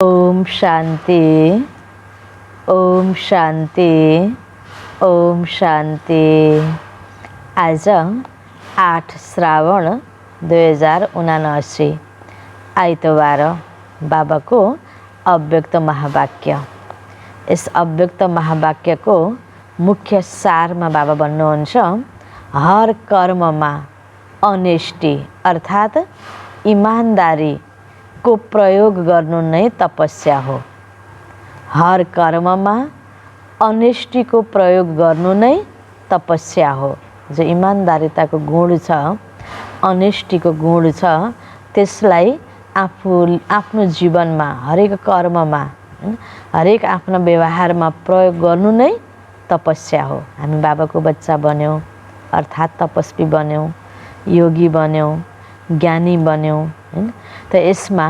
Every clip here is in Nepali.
ओम शांति, ओम शांति, ओम शांति। आज 8 श्रावण 2079 आइतबार बाबा को अव्यक्त महावाक्य। इस अव्यक्त महावाक्य को मुख्य सार में बाबा भन्नुहुन्छ, हर कर्म में अनेष्टि अर्थात ईमानदारी को प्रयोग गर्नु नै तपस्या हो। हर कर्म में अनेष्टि को प्रयोग गर्नु नै तपस्या हो। जो ईमानदारिता को गुण छ, अनेष्टि को गुण छ, त्यसलाई आफ्नो जीवन में हरेक कर्म में हरेक आफ्नो व्यवहार में प्रयोग गर्नु नै तपस्या हो। हामी बाबा को बच्चा बन्यौं अर्थात तपस्वी बन्यौं, योगी बन्यौं, ज्ञानी बन्यौं हैन। त यसमा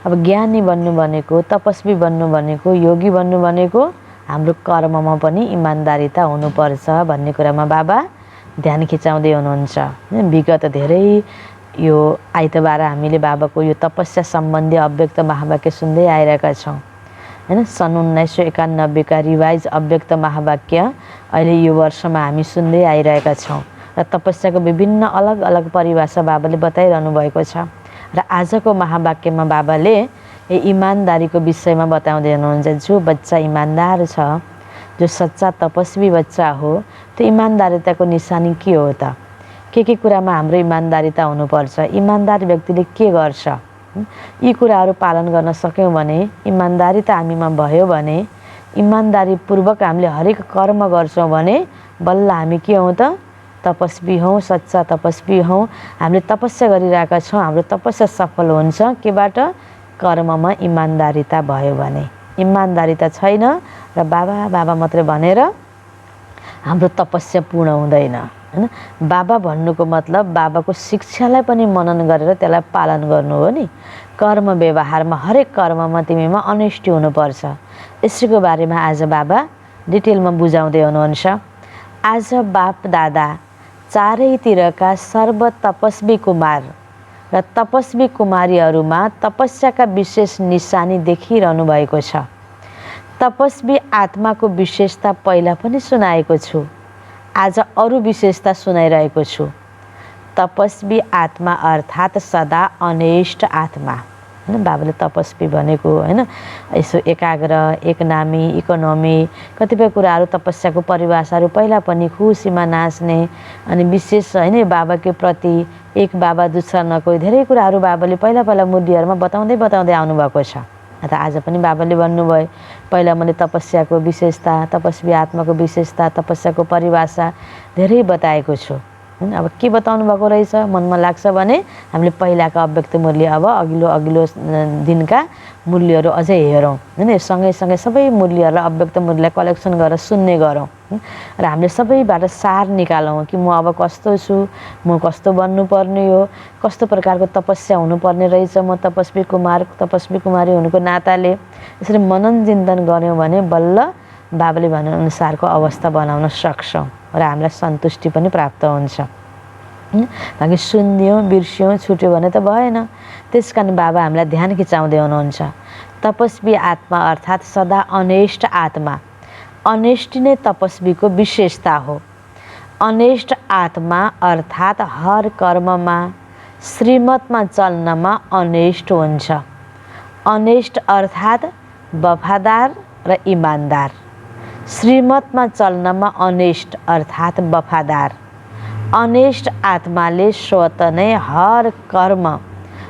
अब ज्ञानी बन्नु भनेको, तपस्वी बन्नु भनेको, योगी बन्नु भनेको हाम्रो कर्ममा पनि इमानदारिता हुनुपर्छ भन्ने कुरामा बाबा ध्यान खिचाउँदै हुनुहुन्छ। विगत धेरै यो आइतबार हामीले बाबाको यो तपस्या सम्बन्धी अव्यक्त महावाक्य सुन्दै आइरहेका छौँ हैन। सन् 1991 का रिवाइज अव्यक्त महावाक्य अहिले यो वर्षमा हामी सुन्दै आइरहेका छौँ र तपस्याको विभिन्न अलग अलग परिभाषा बाबाले बताइरहनु भएको छ। र आजको महावाक्यमा बाबाले ईमानदारीको विषयमा बताउँदै हुनुहुन्छ। जो बच्चा ईमानदार छ, जो सच्चा तपस्वी बच्चा हो, त्यो ईमानदारिताको निशानी के हो त? के कुरामा हाम्रो ईमानदारिता हुनुपर्छ? ईमानदार व्यक्तिले के गर्छ? यी कुराहरू पालन गर्न सक्यौँ भने, ईमानदारिता हामीमा भयो भने, ईमानदारीपूर्वक हामीले हरेक कर्म गर्छौँ भने बल्ल हामी के हौँ त? तपस्वी हौँ, सच्चा तपस्वी हौँ। हामीले तपस्या गरिरहेका छौँ, हाम्रो तपस्या सफल हुन्छ केबाट? कर्ममा इमानदारिता भयो भने। इमानदारिता छैन र बाबा बाबा मात्रै भनेर हाम्रो तपस्या पूर्ण हुँदैन हैन। बाबा भन्नुको मतलब बाबाको शिक्षालाई पनि मनन गरेर त्यसलाई पालन गर्नु हो नि। कर्म व्यवहारमा हरेक कर्ममा तिमीमा अनेष्टि हुनुपर्छ। यसैको बारेमा आज बाबा डिटेलमा बुझाउँदै हुनुहुन्छ। आज बाप दादा चारैतिरका सर्व तपस्वी कुमार र तपस्वी कुमारीहरूमा तपस्याका विशेष निशानी देखिरहनु भएको छ। तपस्वी आत्माको विशेषता पहिला पनि सुनाएको छु, आज अरू विशेषता सुनाइरहेको छु। तपस्वी आत्मा अर्थात सदा अनेष्ट आत्मा हैन। बाबाले तपस्वी भनेको हैन, यसो एकाग्र, एकनामी, इकोनोमी कतिपय कुराहरू तपस्याको परिभाषाहरू पहिला पनि खुसीमा नाच्ने अनि विशेष हैन बाबाको प्रति एक बाबा दूसरा न कोही धेरै कुराहरू बाबाले पहिला मुद्दाहरूमा बताउँदै आउनुभएको छ। त आज पनि बाबाले भन्नुभयो, पहिला मैले तपस्याको विशेषता, तपस्वी आत्माको विशेषता, तपस्याको परिभाषा धेरै बताएको छु हैन। अब के बताउनु भएको रहेछ मनमा लाग्छ भने हामीले पहिलाका अव्यक्त मूल्य अब अघिल्लो दिनका मूल्यहरू अझै हेरौँ हैन। सँगै सबै मूल्यहरूलाई अव्यक्त मूल्य कलेक्सन गरेर सुन्ने गरौँ र हामीले सबैबाट सार निकालौँ कि म अब कस्तो छु, म कस्तो बन्नुपर्ने हो, कस्तो प्रकारको तपस्या हुनुपर्ने रहेछ, म तपस्वी कुमार तपस्वी कुमारी हुनुको नाताले यसरी मनन चिन्तन गऱ्यौँ भने बल्ल बाबाले भनेअनुसारको अवस्था बनाउन सक्छौँ र हामीलाई सन्तुष्टि पनि प्राप्त हुन्छ। बाँकी सुनिदियौँ, बिर्स्यौँ, छुट्यो भने त भएन। त्यस कारण बाबा हामीलाई ध्यान खिचाउँदै हुनुहुन्छ। तपस्वी आत्मा अर्थात् सदा अनेष्ट आत्मा। अनेष्टि नै तपस्वीको विशेषता हो। अनेष्ट आत्मा अर्थात् हर कर्ममा श्रीमतमा चल्नमा अनेष्ट हुन्छ। अनेष्ट अर्थात् वफादार र इमानदार। श्रीमतमा चल्नमा अनेष्ट अर्थात् वफादार। अनेष्ट आत्माले स्वत नै हर कर्म,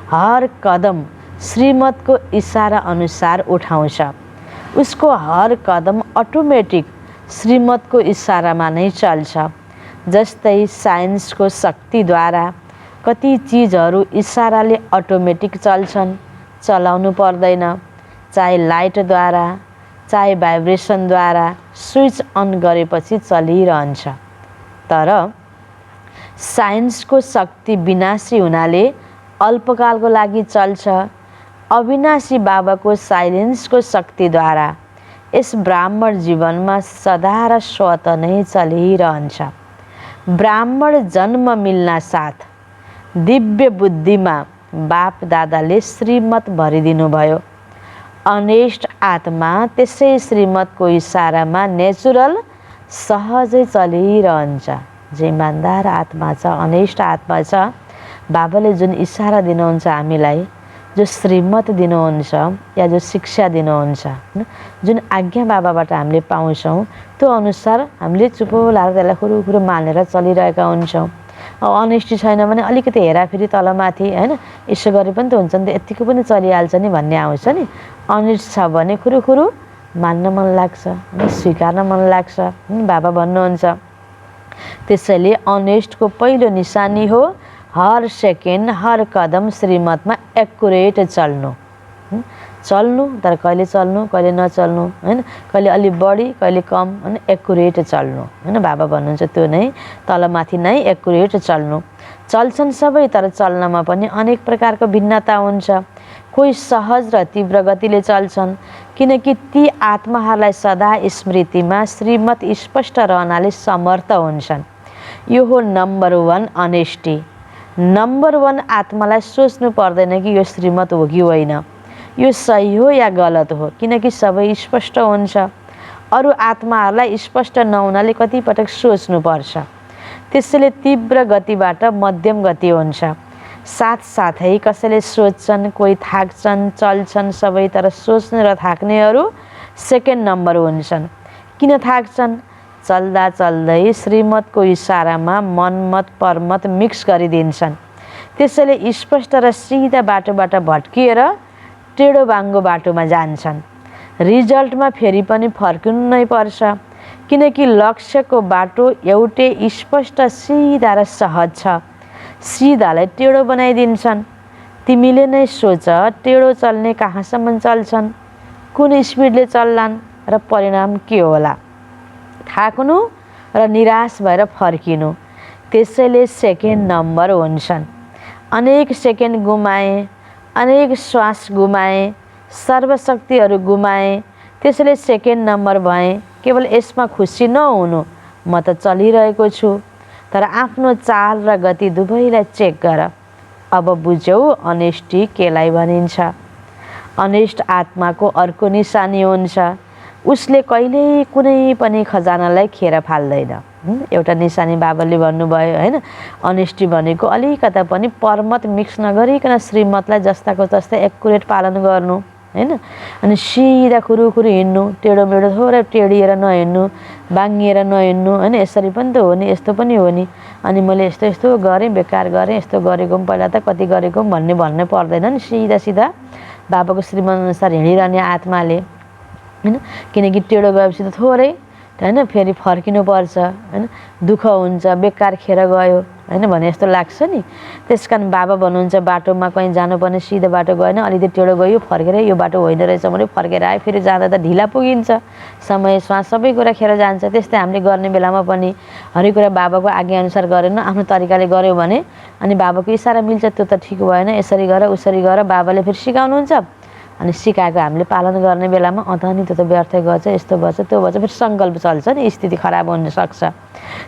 हर कदम श्रीमतको इशारा अनुसार उठाउँछ। उसको हर कदम अटोमेटिक श्रीमतको इशारामा नै चल्छ। जस्तै साइन्सको शक्तिद्वारा कति चिजहरू इशाराले अटोमेटिक चल्छन्, चलाउनु पर्दैन। चाहे लाइटद्वारा, चाहे भाइब्रेसनद्वारा स्विच अन गरेपछि चलिरहन्छ। तर साइन्सको शक्ति विनाशी हुनाले अल्पकालको लागि चल्छ। अविनाशी बाबाको साइलेन्सको शक्तिद्वारा यस ब्राह्मण जीवनमा सदा र स्वत नै चलिरहन्छ। ब्राह्मण जन्म मिल्ना साथ दिव्य बुद्धिमा बाप दादाले श्रीमत भरिदिनु भयो। अनेस्ट आत्मा त्यसै श्रीमतको इसारामा नेचुरल सहजै चलिरहन्छ। जो इमान्दार आत्मा छ, अनेस्ट आत्मा छ, बाबाले जुन इसारा दिनुहुन्छ हामीलाई, जो श्रीमत दिनुहुन्छ या जो शिक्षा दिनुहुन्छ, जुन आज्ञा बाबाबाट हामीले पाउँछौँ, त्यो अनुसार हामीले चुपो लाएर त्यसलाई खुरुखुरु मानेर चलिरहेका हुन्छौँ। अनेस्टी छैन भने अलिकति हेराफेरि तलमाथि होइन यसो गरे पनि त हुन्छ नि त, यत्तिको पनि चलिहाल्छ नि भन्ने आउँछ नि। अनेस्ट छ भने खुरुखुरु मान्न मन लाग्छ, स्वीकार्न मन लाग्छ, बाबा भन्नुहुन्छ। त्यसैले अनेस्टको पहिलो निशानी हो हर सेकेन्ड हर कदम श्रीमतमा एक्युरेट चल्नु। चल्नु तर कहिले चल्नु कहिले नचल्नु होइन, कहिले अलि बढी कहिले कम होइन, एक्युरेट चल्नु होइन। बाबा भन्नुहुन्छ त्यो नै तलमाथि नै एक्युरेट चल्नु। चल्छन् सबै, तर चल्नमा पनि अनेक प्रकारको भिन्नता हुन्छ। कोही सहज र तीव्र गतिले चल्छन्, किनकि ती आत्माहरूलाई सदा स्मृतिमा श्रीमत स्पष्ट रहनाले समर्थ हुन्छन्। यो हो नम्बर 1 अनेस्टी। नम्बर 1 आत्मालाई सोच्नु पर्दैन कि यो श्रीमत हो कि होइन, यो सही हो या गलत हो, किनकि सबै स्पष्ट हुन्छ। अरू आत्माहरूलाई स्पष्ट नहुनाले कतिपटक सोच्नुपर्छ। त्यसैले तीव्र गतिबाट मध्यम गति हुन्छ। साथसाथै कसैले सोच्छन्, कोही थाक्छन्, चल्छन् सबै, तर सोच्ने र थाक्नेहरू सेकेन्ड नम्बर हुन्छन्। किन थाक्छन्? चल्दा चल्दै श्रीमतको इसारामा मनमत परमत मिक्स गरिदिन्छन्। त्यसैले स्पष्ट र सिधा बाटोबाट भट्किएर टेढो बाङ्गो बाटोमा जान्छन्। रिजल्टमा फेरि पनि फर्किनु नै पर्छ, किनकि लक्ष्यको बाटो एउटै स्पष्ट सिधा र सहज छ। सिधालाई टेढो बनाइदिन्छन्। तिमीले नै सोच, टेढो चल्ने कहाँसम्म चल्छन्, कुन स्पिडले चल्लान् र परिणाम के होला? थाक्नु र निराश भएर फर्किनु। त्यसैले सेकेन्ड नम्बर हुन्छन्। अनेक सेकेन्ड गुमाए, अनेक श्वास गुमाए, सर्वशक्तिहरू गुमाए, त्यसैले सेकेन्ड नम्बर भए। केवल यसमा खुसी नहुनु, म त चलिरहेको छु, तर आफ्नो चाल र गति दुवैलाई चेक गर। अब बुझ्यौ अनेस्टी केलाई भनिन्छ। अनेस्ट आत्माको अर्को निशानी हुन्छ, उसले कहिल्यै कुनै पनि खजानालाई खेर फाल्दैन। एउटा निशानी बाबाले भन्नुभयो होइन। अनेस्टी भनेको अलिकता पनि परमत मिक्स नगरिकन श्रीमतलाई जस्ताको तस्तै एक्युरेट पालन गर्नु होइन। अनि सिधा खुरुखुरु हिँड्नु, टेढो मेढो थोरै टेढिएर नहिँड्नु, बाङ्गिएर नहिँड्नु होइन। यसरी पनि त हो नि, यस्तो पनि हो नि। अनि मैले यस्तो यस्तो गरेँ, बेकार गरेँ, यस्तो गरेको पनि पहिला त कति गरेको पनि भन्नै पर्दैन नि। सिधा सिधा बाबाको श्रीमतअनुसार हिँडिरहने आत्माले होइन। किनकि टेढो गएपछि त थोरै होइन फेरि फर्किनुपर्छ होइन, दुःख हुन्छ, बेकार खेर गयो होइन भने जस्तो लाग्छ नि। त्यस कारण बाबा भन्नुहुन्छ बाटोमा कहीँ जानुपर्ने सिधो बाटो गएन, अलिकति टेढो गयो, फर्केर यो बाटो होइन रहेछ भने फर्केर आयो। फेरि जाँदा त ढिला पुगिन्छ, समय श्वास सबै कुरा खेर जान्छ। त्यस्तै हामीले गर्ने बेलामा पनि हरेक कुरा बाबाको आज्ञाअनुसार गरेन, आफ्नो तरिकाले गऱ्यो भने अनि बाबाको इसारा मिल्छ, त्यो त ठिक भएन। यसरी गर उसरी गर बाबाले फेरि सिकाउनुहुन्छ। अनि सिकाएको हामीले पालन गर्ने बेलामा नि त्यो त व्यर्थै गर्छ, यस्तो भएछ त्यो भएछ, फेरि सङ्कल्प चल्छ नि, स्थिति खराब हुनसक्छ।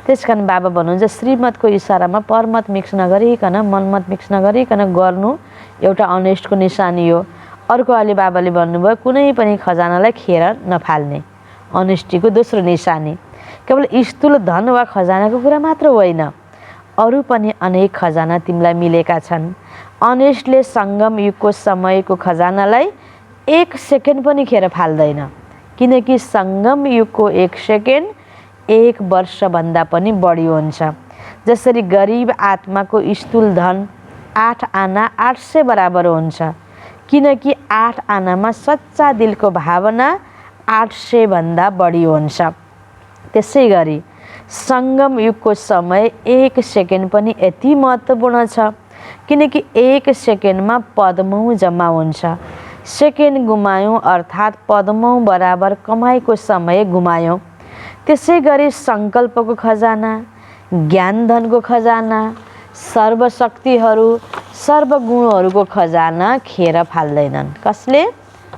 त्यस कारण बाबा भन्नुहुन्छ श्रीमतको इसारामा परमत मिक्स नगरिकन, मनमत मिक्स नगरिकन गर्नु एउटा अनेस्टको निशानी हो। अर्को अलि बाबाले भन्नुभयो कुनै पनि खजानालाई खेर नफाल्ने, अनेस्टीको दोस्रो निशानी। केवल स्थूल धन वा खजानाको कुरा मात्र होइन, अरू पनि अनेक खजाना तिमीलाई मिलेका छन्। अनेस्टले सङ्गम युगको समयको खजानालाई 1 सेकेन्ड पनि खेर फाल्दैन, किनकि सङ्गम युगको 1 सेकेन्ड 1 वर्षभन्दा पनि बढी हुन्छ। जसरी गरिब आत्माको स्थूल धन 8 आना 800 बराबर हुन्छ, किनकि 8 आनामा सच्चा दिलको भावना 800 भन्दा बढी हुन्छ। त्यसै गरी सङ्गम युगको समय 1 सेकेन्ड पनि यति महत्त्वपूर्ण छ, किनकि 1 सेकेन्डमा पद्मौँ जम्मा हुन्छ। सेकेन्ड गुमायौँ अर्थात् पद्मौँ बराबर कमाइको समय गुमायौँ। त्यसै गरी सङ्कल्पको खजाना, ज्ञानधनको खजाना, सर्वशक्तिहरू, सर्वगुणहरूको खजाना खेर फाल्दैनन्। कसले?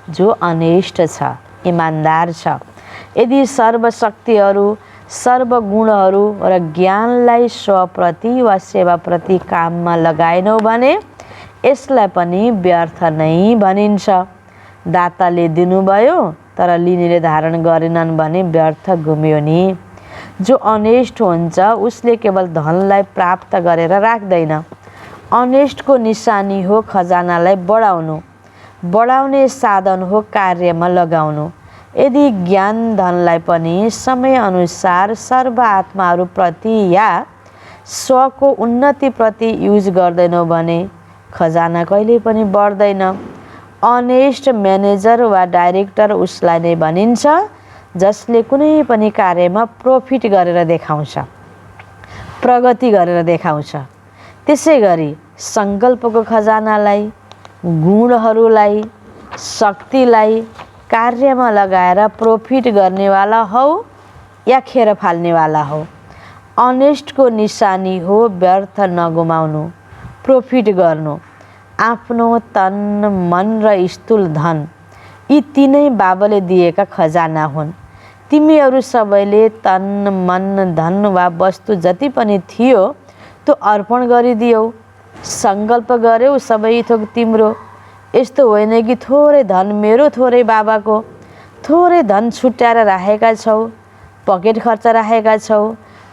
जो अनेस्ट छ, इमान्दार छ। यदि सर्वशक्तिहरू, सर्वगुणहरू र ज्ञानलाई स्वप्रति वा सेवाप्रति काममा लगाएनौ भने यसलाई पनि व्यर्थ नै भनिन्छ। दाताले दिनुभयो तर लिनेले धारण गरेनन् भने व्यर्थ गुम्यो नि। जो अनेस्ट हुन्छ उसले केवल धनलाई प्राप्त गरेर राख्दैन। अनेस्टको निशानी हो खजानालाई बढाउने साधन हो कार्यमा लगाउनु। यदि ज्ञान धनलाई पनि समयअनुसार सर्व आत्माहरूप्रति या स्वको उन्नतिप्रति युज गर्दैनौँ भने खजाना कहिल्यै पनि बढ्दैन। अनेस्ट म्यानेजर वा डाइरेक्टर उसलाई नै भनिन्छ जसले कुनै पनि कार्यमा प्रॉफिट गरेर देखाउँछ, प्रगति गरेर देखाउँछ। त्यसै गरी सङ्कल्पको खजानालाई, गुणहरूलाई, शक्तिलाई कार्यमा लगाएर प्रॉफिट गर्नेवाला हौ या खेर फाल्नेवाला हौ। अनेस्टको निशानी हो व्यर्थ नगुमाउनु, प्रॉफिट गर्नु। आफ्नो तन, मन र स्थूल धन यी तीनै बाबाले दिएका खजाना हुन्। तिमीहरू सबैले तन, मन, धन वा वस्तु जति पनि थियो त्यो अर्पण गरिदियौ। सङ्कल्प गर्यौ सबै थोक तिम्रो। यस्तो होइन कि थोरै धन मेरो, थोरै बाबाको। थोरै धन छुट्याएर राखेका छौ, पकेट खर्च राखेका छौ।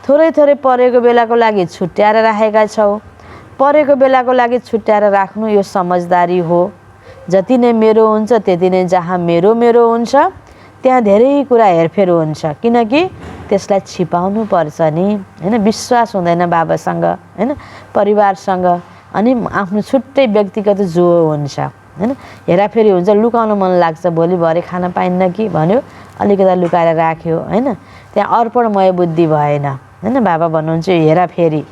थोरै थोरै परेको बेलाको लागि छुट्याएर राखेका छौ। परेको बेलाको लागि छुट्याएर राख्नु यो समझदारी हो। जति नै मेरो हुन्छ त्यति नै जहाँ मेरो हुन्छ त्यहाँ धेरै कुरा हेरफेर हुन्छ, किनकि त्यसलाई छिपाउनु पर्छ नि, हैन। विश्वास हुँदैन बाबासँग, हैन, परिवारसँग, अनि आफ्नो छुट्टै व्यक्तिगत जो हुन्छ, हैन। हेराफेरी हुन्छ, लुकाउन मन लाग्छ, भोलि भरे खान पाइन्न कि भन्यो, अलिकति लुकाएर राख्यो, हैन। त्यहाँ अर्पणमय बुद्धि भएन, हैन। बाबा भन्नुहुन्छ हेराफेरी,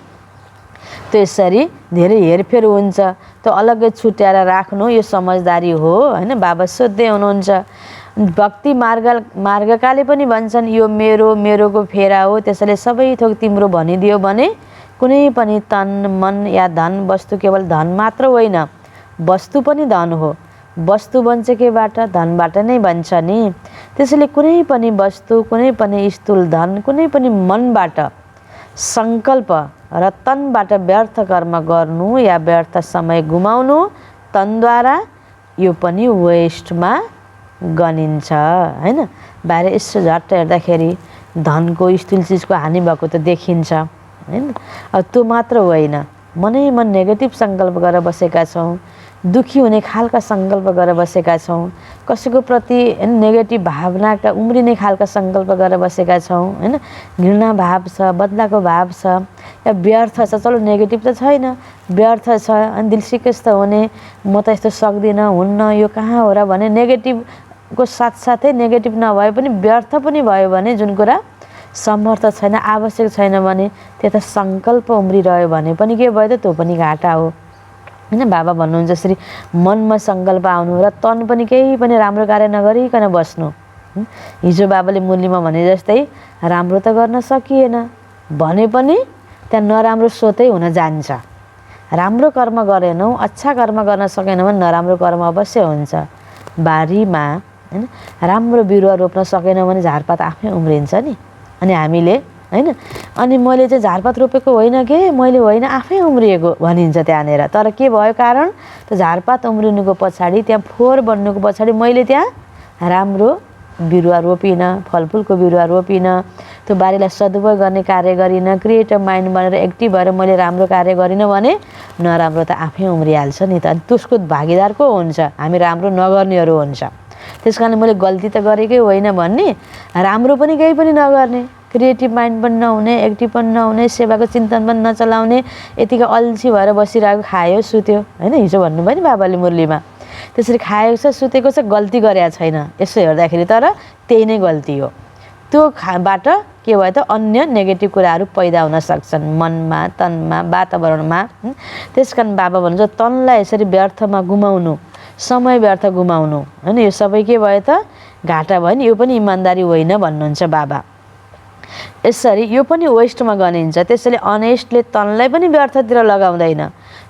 त्यो यसरी धेरै हेरफेर हुन्छ, त्यो अलग्गै छुट्याएर राख्नु यो समझदारी हो, हैन। बाबा सोध्दै हुनुहुन्छ। भक्ति मार्गकाले पनि भन्छन् यो मेरोको फेरा हो, त्यसैले सबै थोक तिम्रो भनिदियो भने कुनै पनि तन, मन या धन वस्तु केवल धन मात्र होइन, वस्तु पनि धन हो। वस्तु बन्छ केबाट? धनबाट नै बन्छ नि। त्यसैले कुनै पनि वस्तु, कुनै पनि स्थूल धन, कुनै पनि मनबाट, सङ्कल्प र तनबाट व्यर्थ कर्म गर्नु या व्यर्थ समय गुमाउनु तनद्वारा यो पनि वेस्टमा गनिन्छ, हैन। बाहिर यसो झट्ट हेर्दाखेरि धनको, स्थूल चिजको हानि भएको त देखिन्छ, हैन। त्यो मात्र होइन, मनै मन नेगेटिभ सङ्कल्प गरेर बसेका छौँ, दुखी हुने खालका सङ्कल्प गरेर बसेका छौँ, कसैको प्रति नेगेटिभ भावनाका उम्रिने खालका सङ्कल्प गरेर बसेका छौँ, हैन। घृणा भाव छ, बदलाको भाव छ, या व्यर्थ छ। चलो नेगेटिभ त छैन, व्यर्थ छ, अनि दिल सिकेस्त हुने, म त यस्तो सक्दिनँ, हुन्न, यो कहाँ हो र भने नेगेटिभको साथसाथै नेगेटिभ नभए पनि व्यर्थ पनि भयो भने, जुन कुरा समर्थ छैन, आवश्यक छैन भने, त्यता सङ्कल्प उम्रिरह्यो भने पनि के भयो त त्यो पनि घाटा हो, हैन। बाबा भन्नुहुन्छ जसरी मनमा सङ्कल्प आउनु र तन पनि केही पनि राम्रो कार्य नगरिकन बस्नु। हिजो बाबाले मुरलीमा भने जस्तै राम्रो त गर्न सकिएन भने पनि त्यहाँ नराम्रो सोतै हुन जान्छ। राम्रो कर्म गरेनौँ, अच्छा कर्म गर्न सकेनौँ भने नराम्रो कर्म अवश्य हुन्छ। बारीमा, हैन, राम्रो बिरुवा रोप्न सकेनौँ भने झारपात आफै उम्रिन्छ नि। अनि हामीले, हैन, अनि मैले चाहिँ झारपात रोपेको होइन के, मैले होइन, आफै उम्रिएको भनिन्छ त्यहाँनिर। तर के भयो कारण? त झारपात उम्रिनुको पछाडि, त्यहाँ फोहोर बन्नुको पछाडि मैले त्यहाँ राम्रो बिरुवा रोपिनँ, फलफुलको बिरुवा रोपिनँ, त्यो बारीलाई सदुपयोग गर्ने कार्य गरिनँ, क्रिएटिभ माइन्ड बनेर एक्टिभ भएर मैले राम्रो कार्य गरिनँ भने नराम्रो त आफै उम्रिहाल्छ नि त। अनि त्यसको भागीदार को हुन्छ? हामी राम्रो नगर्नेहरू हुन्छ। त्यस कारणले मैले गल्ती त गरेकै होइन भन्ने, राम्रो पनि केही पनि नगर्ने, क्रिएटिभ माइन्ड पनि नहुने, एक्टिभ पनि नहुने, सेवाको चिन्तन पनि नचलाउने, यतिकै अल्छी भएर बसिरहेको, खायो सुत्यो, हैन। हिजो भन्नुभयो नि बाबाले मुरलीमा, त्यसरी खाएको छ, सुतेको छ, गल्ती गरेको छैन यसो हेर्दाखेरि, तर त्यही नै गल्ती हो। त्यो बाट के भयो त अन्य नेगेटिभ कुराहरू पैदा हुन सक्छन् मनमा, तनमा, वातावरणमा। त्यस कारण बाबा भन्नुहुन्छ तनलाई यसरी व्यर्थमा गुमाउनु, समय व्यर्थ गुमाउनु, हैन, यो सबै के भयो त घाटा भयो नि। यो पनि इमान्दारी होइन भन्नुहुन्छ बाबा। यसरी यो पनि वेस्टमा गनिन्छ। त्यसैले अनेस्टले तनलाई पनि व्यर्थतिर लगाउँदैन,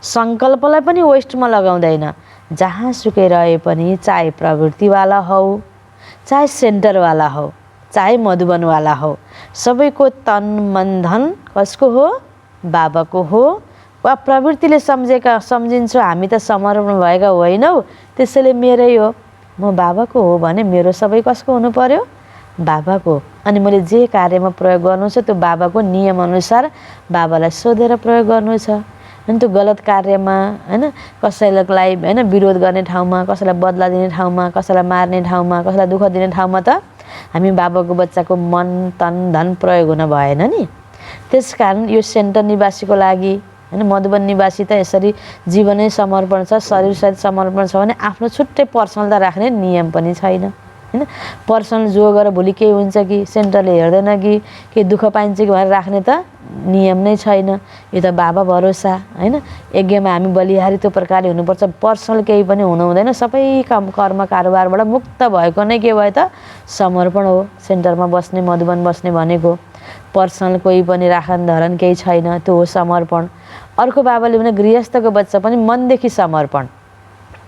सङ्कल्पलाई पनि वेस्टमा लगाउँदैन। जहाँ सुकै रहे पनि, चाहे प्रवृत्तिवाला हौ, चाहे सेन्टरवाला हौ, चाहे मधुबनवाला हो, सबैको तन, मन, धन कसको हो? बाबाको हो। वा प्रवृत्तिले सम्झिन्छ हामी त समर्पण भएका होइनौँ, त्यसैले मेरै हो, म बाबाको हो भने मेरो सबै कसको हुनु पर्यो? बाबाको। अनि मैले जे कार्यमा प्रयोग गर्नु छ त्यो बाबाको नियमअनुसार बाबालाई सोधेर प्रयोग गर्नु छ। अनि त्यो गलत कार्यमा हैन कसैलाई हैन विरोध गर्ने ठाउँमा, कसैलाई बदला दिने ठाउँमा, कसैलाई मार्ने ठाउँमा, कसैलाई दुःख दिने ठाउँमा त हामी बाबाको बच्चाको मन, तन, धन प्रयोग हुन भएन नि। त्यसकारण यो सेन्टर निवासीको लागि हैन मधुवन निवासी त यसरी जीवनै समर्पण छ, शरीरसहित समर्पण छ भने आफ्नो छुट्टै पर्सनलता राख्ने नियम पनि छैन हैन। पर्सनल जो गरेर भोलि केही हुन्छ कि सेन्टरले हेर्दैन कि केही दुःख पाइन्छ कि भनेर राख्ने त नियम नै छैन। यो त बाबा भरोसा हैन। यज्ञमा हामी बलिहारी त्यो प्रकारले हुनुपर्छ। पर्सनल केही पनि हुनु हुँदैन। सबै कर्म कारोबारबाट मुक्त भएको नै के भयो त समर्पण हो। सेन्टरमा बस्ने, मधुवन बस्ने भनेको पर्सनल कोही पनि राखन धरन केही छैन, त्यो हो समर्पण। अर्को बाबाले भने गृहस्थको बच्चा पनि मनदेखि समर्पण।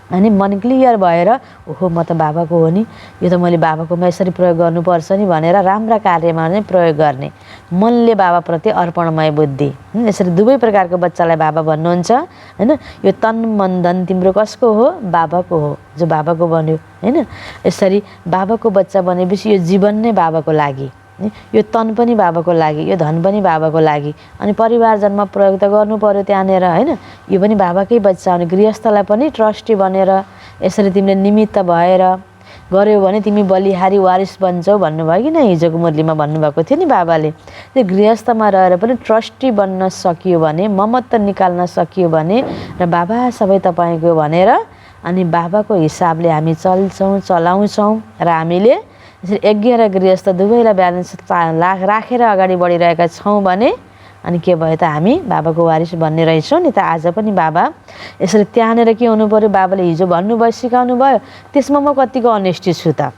अनि मन क्लियर भएर ओहो म त बाबाको हो नि, यो त मैले बाबाकोमा यसरी प्रयोग गर्नुपर्छ नि भनेर राम्रा कार्यमा नै प्रयोग गर्ने। मनले बाबाप्रति अर्पणमय बुद्धि। यसरी दुवै प्रकारको बच्चालाई बाबा भन्नुहुन्छ हैन। यो तन मन धन तिम्रो कसको हो? बाबाको हो, जो बाबाको बन्यो हैन। यसरी बाबाको बच्चा बनेपछि यो जीवन नै बाबाको लागि, यो तन पनि बाबाको लागि, यो धन पनि बाबाको लागि। अनि परिवारजनमा प्रयोग त गर्नु पर्यो त्यहाँनिर हैन। यो पनि बाबाकै बच्चा हो। गृहस्थलाई पनि ट्रस्टी बनेर यसरी तिमीले निमित्त भएर गर्यौ भने तिमी बलिहारी वारिस बन्छौ भन्नुभयो कि न हिजोको मुरलीमा भन्नुभएको थियो नि बाबाले। त्यो गृहस्थमा रहेर पनि ट्रस्टी बन्न सकियो भने, ममत्व निकाल्न सकियो भने र बाबा सबै तपाईँको भनेर अनि बाबाको हिसाबले हामी चल्छौँ, चलाउँछौँ र हामीले यसरी यज्ञ र गृहस्थ दुवैलाई ब्यालेन्स राखेर अगाडि बढिरहेका छौँ भने अनि के भयो त हामी बाबाको वारिस भन्ने रहेछौँ नि त। आज पनि बाबा यसरी त्यहाँनिर के हुनु पर्यो? बाबाले हिजो भन्नुभयो, सिकाउनु भयो, त्यसमा म कतिको अनेस्टी छु त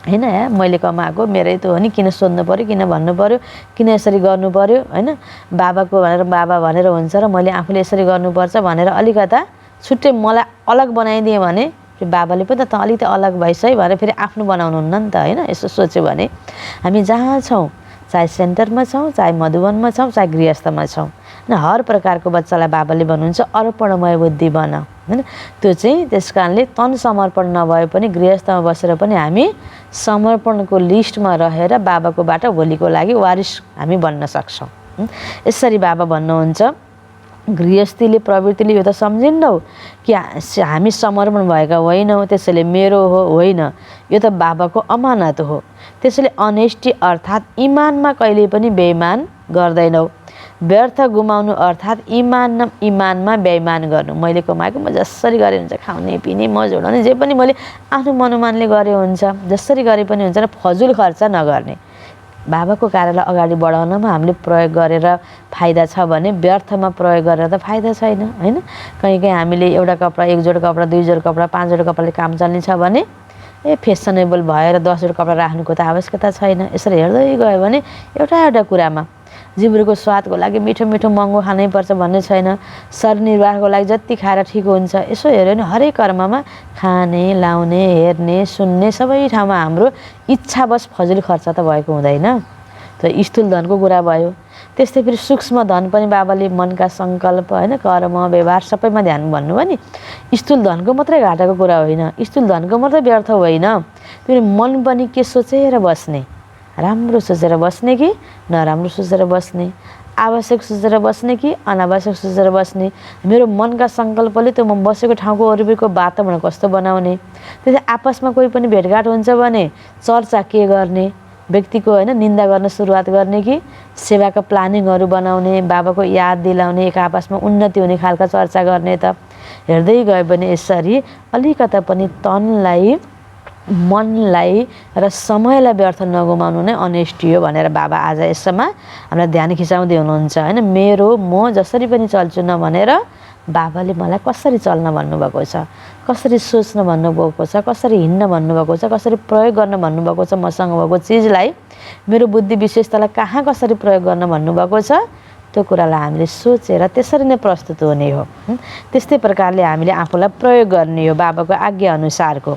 हैन। मैले कमाएको मेरै त हो नि, किन सोध्नु पर्यो, किन भन्नु पर्यो, किन यसरी गर्नु पर्यो हैन। बाबाको भनेर बाबा भनेर हुन्छ र मैले आफूले यसरी गर्नुपर्छ भनेर अलिकता छुट्टै मलाई अलग बनाइदिएँ भने बाबाले पनि त अलिकति अलग भइस है भनेर फेरि आफ्नो बनाउनुहुन्न नि त हैन। यसो सोच्यो भने हामी जहाँ छौँ, चाहे सेन्टरमा छौँ, चाहे मधुवनमा छौँ, चाहे गृहस्थमा छौँ न, हर प्रकारको बच्चालाई बाबाले भन्नुहुन्छ अर्पणमय बुद्धि बन हैन। त्यो चाहिँ त्यस कारणले तन समर्पण नभए पनि गृहस्थमा बसेर पनि हामी समर्पणको लिस्टमा रहेर बाबाकोबाट भोलिको लागि वारिस हामी बन्न सक्छौँ। यसरी बाबा भन्नुहुन्छ गृहस्थीले प्रवृत्तिले यो त सम्झिन्नौ कि हामी समर्पण भएका होइनौँ, त्यसैले मेरो हो होइन, यो त बाबाको अमानत हो। त्यसैले अनेस्टी अर्थात् इमानमा कहिले पनि बेइमान गर्दैनौ। व्यर्थ गुमाउनु अर्थात् इमानमा बेइमान गर्नु। मैले कमाएको म जसरी गरे हुन्छ, खाउने पिने मौज उडाउने जे पनि मैले आफ्नो मनोमानले गरे हुन्छ, जसरी गरे पनि हुन्छ र फजुल खर्च नगर्ने। बाबाको कार्यलाई अगाडि बढाउनमा हामीले प्रयोग गरेर फाइदा छ भने व्यर्थमा प्रयोग गरेर त फाइदा छैन हैन। कहीँ हामीले एउटा कपडा, एक जोड कपडा, दुई जोड कपडा, पाँच जोड कपडाले काम चल्ने छ भने फेसनेबल भएर 10 जोड कपडा राख्नुको त आवश्यकता छैन। यसरी हेर्दै गयो भने एउटा कुरामा जिब्रोको स्वादको लागि मिठो मिठो महँगो खानै पर्छ भन्ने छैन। शरीर निर्वाहको लागि जति खाएर ठिक हुन्छ। यसो हेऱ्यो भने हरेक कर्ममा खाने, लाउने, हेर्ने, सुन्ने सबै ठाउँमा हाम्रो इच्छावश फजुल खर्च त भएको हुँदैन। त स्थूल धनको कुरा भयो। त्यस्तै फेरि सूक्ष्म धन पनि बाबाले मनका सङ्कल्प हैन, कर्म, व्यवहार सबैमा ध्यान भन्नुभयो नि। स्थूल धनको मात्रै घाटाको कुरा होइन, स्थूल धनको मात्रै व्यर्थ होइन। फेरि मन पनि के सोचेर बस्ने, राम्रो सोचेर बस्ने कि नराम्रो सोचेर बस्ने, आवश्यक सोचेर बस्ने कि अनावश्यक सोचेर बस्ने। मेरो मनका सङ्कल्पले त्यो म बसेको ठाउँको वरिपरिको वातावरण कस्तो बनाउने। त्यसै आपसमा कोही पनि भेटघाट हुन्छ भने चर्चा के गर्ने, व्यक्तिको हैन निन्दा गर्न सुरुवात गर्ने कि सेवाका प्लानिङहरू बनाउने, बाबाको याद दिलाउने, एक आपसमा उन्नति हुने खालका चर्चा गर्ने। त हेर्दै गयो भने यसरी अलिकता पनि तनलाई, मनलाई र समयलाई व्यर्थ नगुमाउनु नै अनेस्टी हो भनेर बाबा आज यसमा हामीलाई ध्यान खिचाउँदै हुनुहुन्छ हैन। मेरो म जसरी पनि चल्छु नभनेर बाबाले मलाई कसरी चल्न भन्नुभएको छ, कसरी सोच्न भन्नुभएको छ, कसरी हिँड्न भन्नुभएको छ, कसरी प्रयोग गर्न भन्नुभएको छ, मसँग भएको चिजलाई मेरो बुद्धि विशेषतालाई कहाँ कसरी प्रयोग गर्न भन्नुभएको छ, त्यो कुरालाई हामीले सोचेर त्यसरी नै प्रस्तुत हुने हो। त्यस्तै प्रकारले हामीले आफूलाई प्रयोग गर्ने हो बाबाको आज्ञा अनुसारको।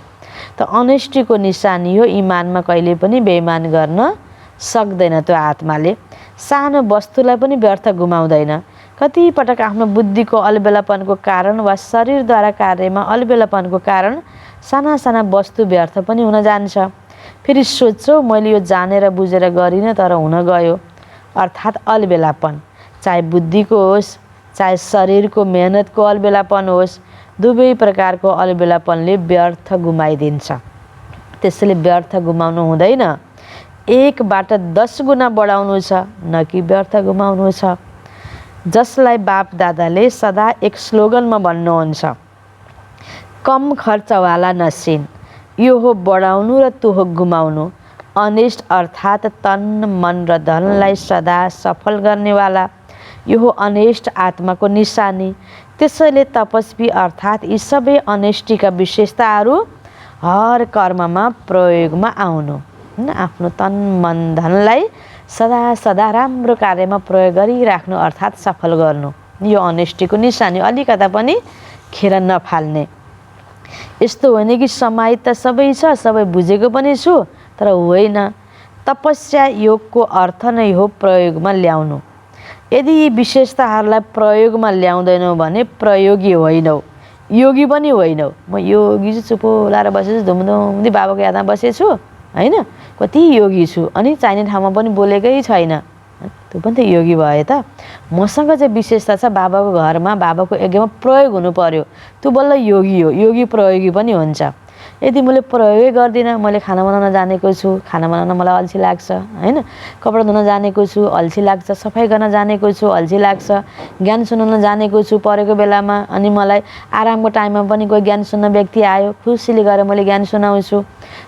त अनेस्टीको निशानी हो। इमानमा कहिले पनि बेइमान गर्न सक्दैन त्यो आत्माले। सानो वस्तुलाई पनि व्यर्थ गुमाउँदैन। कति पटक आफ्नो बुद्धिको अलबेलापनको कारण वा शरीरद्वारा कार्यमा अलबेलापनको कारण साना साना वस्तु व्यर्थ पनि हुन जान्छ। फेरि सोध्छौ मैले यो जानेर बुझेर गरिनँ तर हुन गयो, अर्थात् अलबेलापन, चाहे बुद्धिको होस् चाहे शरीरको मेहनतको अलबेलापन होस्, दुवै प्रकारको अलबेलापनले व्यर्थ गुमाइदिन्छ। त्यसैले व्यर्थ गुमाउनु हुँदैन, एकबाट 10 गुणा बढाउनु छ, न कि व्यर्थ गुमाउनु छ। जसलाई बाप दादाले सदा एक स्लोगनमा भन्नुहुन्छ, कम खर्चवाला नसिन, यो हो बढाउनु र त्यो हो गुमाउनु। अनेस्ट अर्थात् तन मन र धनलाई सदा सफल गर्नेवाला, यो हो अनेस्ट आत्माको निशानी। त्यसैले तपस्वी अर्थात् यी सबै अनेस्टीका विशेषताहरू हर कर्ममा प्रयोगमा आउनु, आफ्नो तन मन धनलाई सदा सदा राम्रो कार्यमा प्रयोग गरिराख्नु, अर्थात् सफल गर्नु, यो अनेस्टीको निशानी। अलिकता पनि खेर नफाल्ने। यस्तो होइन कि समाहित त सबै छ, सबै बुझेको पनि छु, तर होइन। तपस्या योगको अर्थ नै हो प्रयोगमा ल्याउनु। यदि यी विशेषताहरूलाई प्रयोगमा ल्याउँदैनौ भने प्रयोगी होइनौ, योगी पनि होइनौ। म योगी छु, चुपो लाएर बसेछु, धुमधुम्दी बाबाको यादमा बसेछु होइन, कति योगी छु, अनि चाहिने ठाउँमा पनि बोलेकै छैन, त्यो पनि त योगी भए त। मसँग चाहिँ विशेषता छ, बाबाको घरमा बाबाको यज्ञमा प्रयोग हुनु पर्यो, त्यो बल्ल योगी हो। योगी प्रयोगी पनि हुन्छ। यदि मैले प्रयोगै गर्दिनँ, मैले खाना बनाउन जानेको छु, खाना बनाउन मलाई अल्छी लाग्छ होइन, कपडा धुन जानेको छु, अल्छी लाग्छ, सफाइ गर्न जानेको छु, अल्छी लाग्छ, ज्ञान सुनाउन जानेको छु परेको बेलामा, अनि मलाई आरामको टाइममा पनि कोही ज्ञान सुन्न व्यक्ति आयो, खुसीले गएर मैले ज्ञान सुनाउँछु।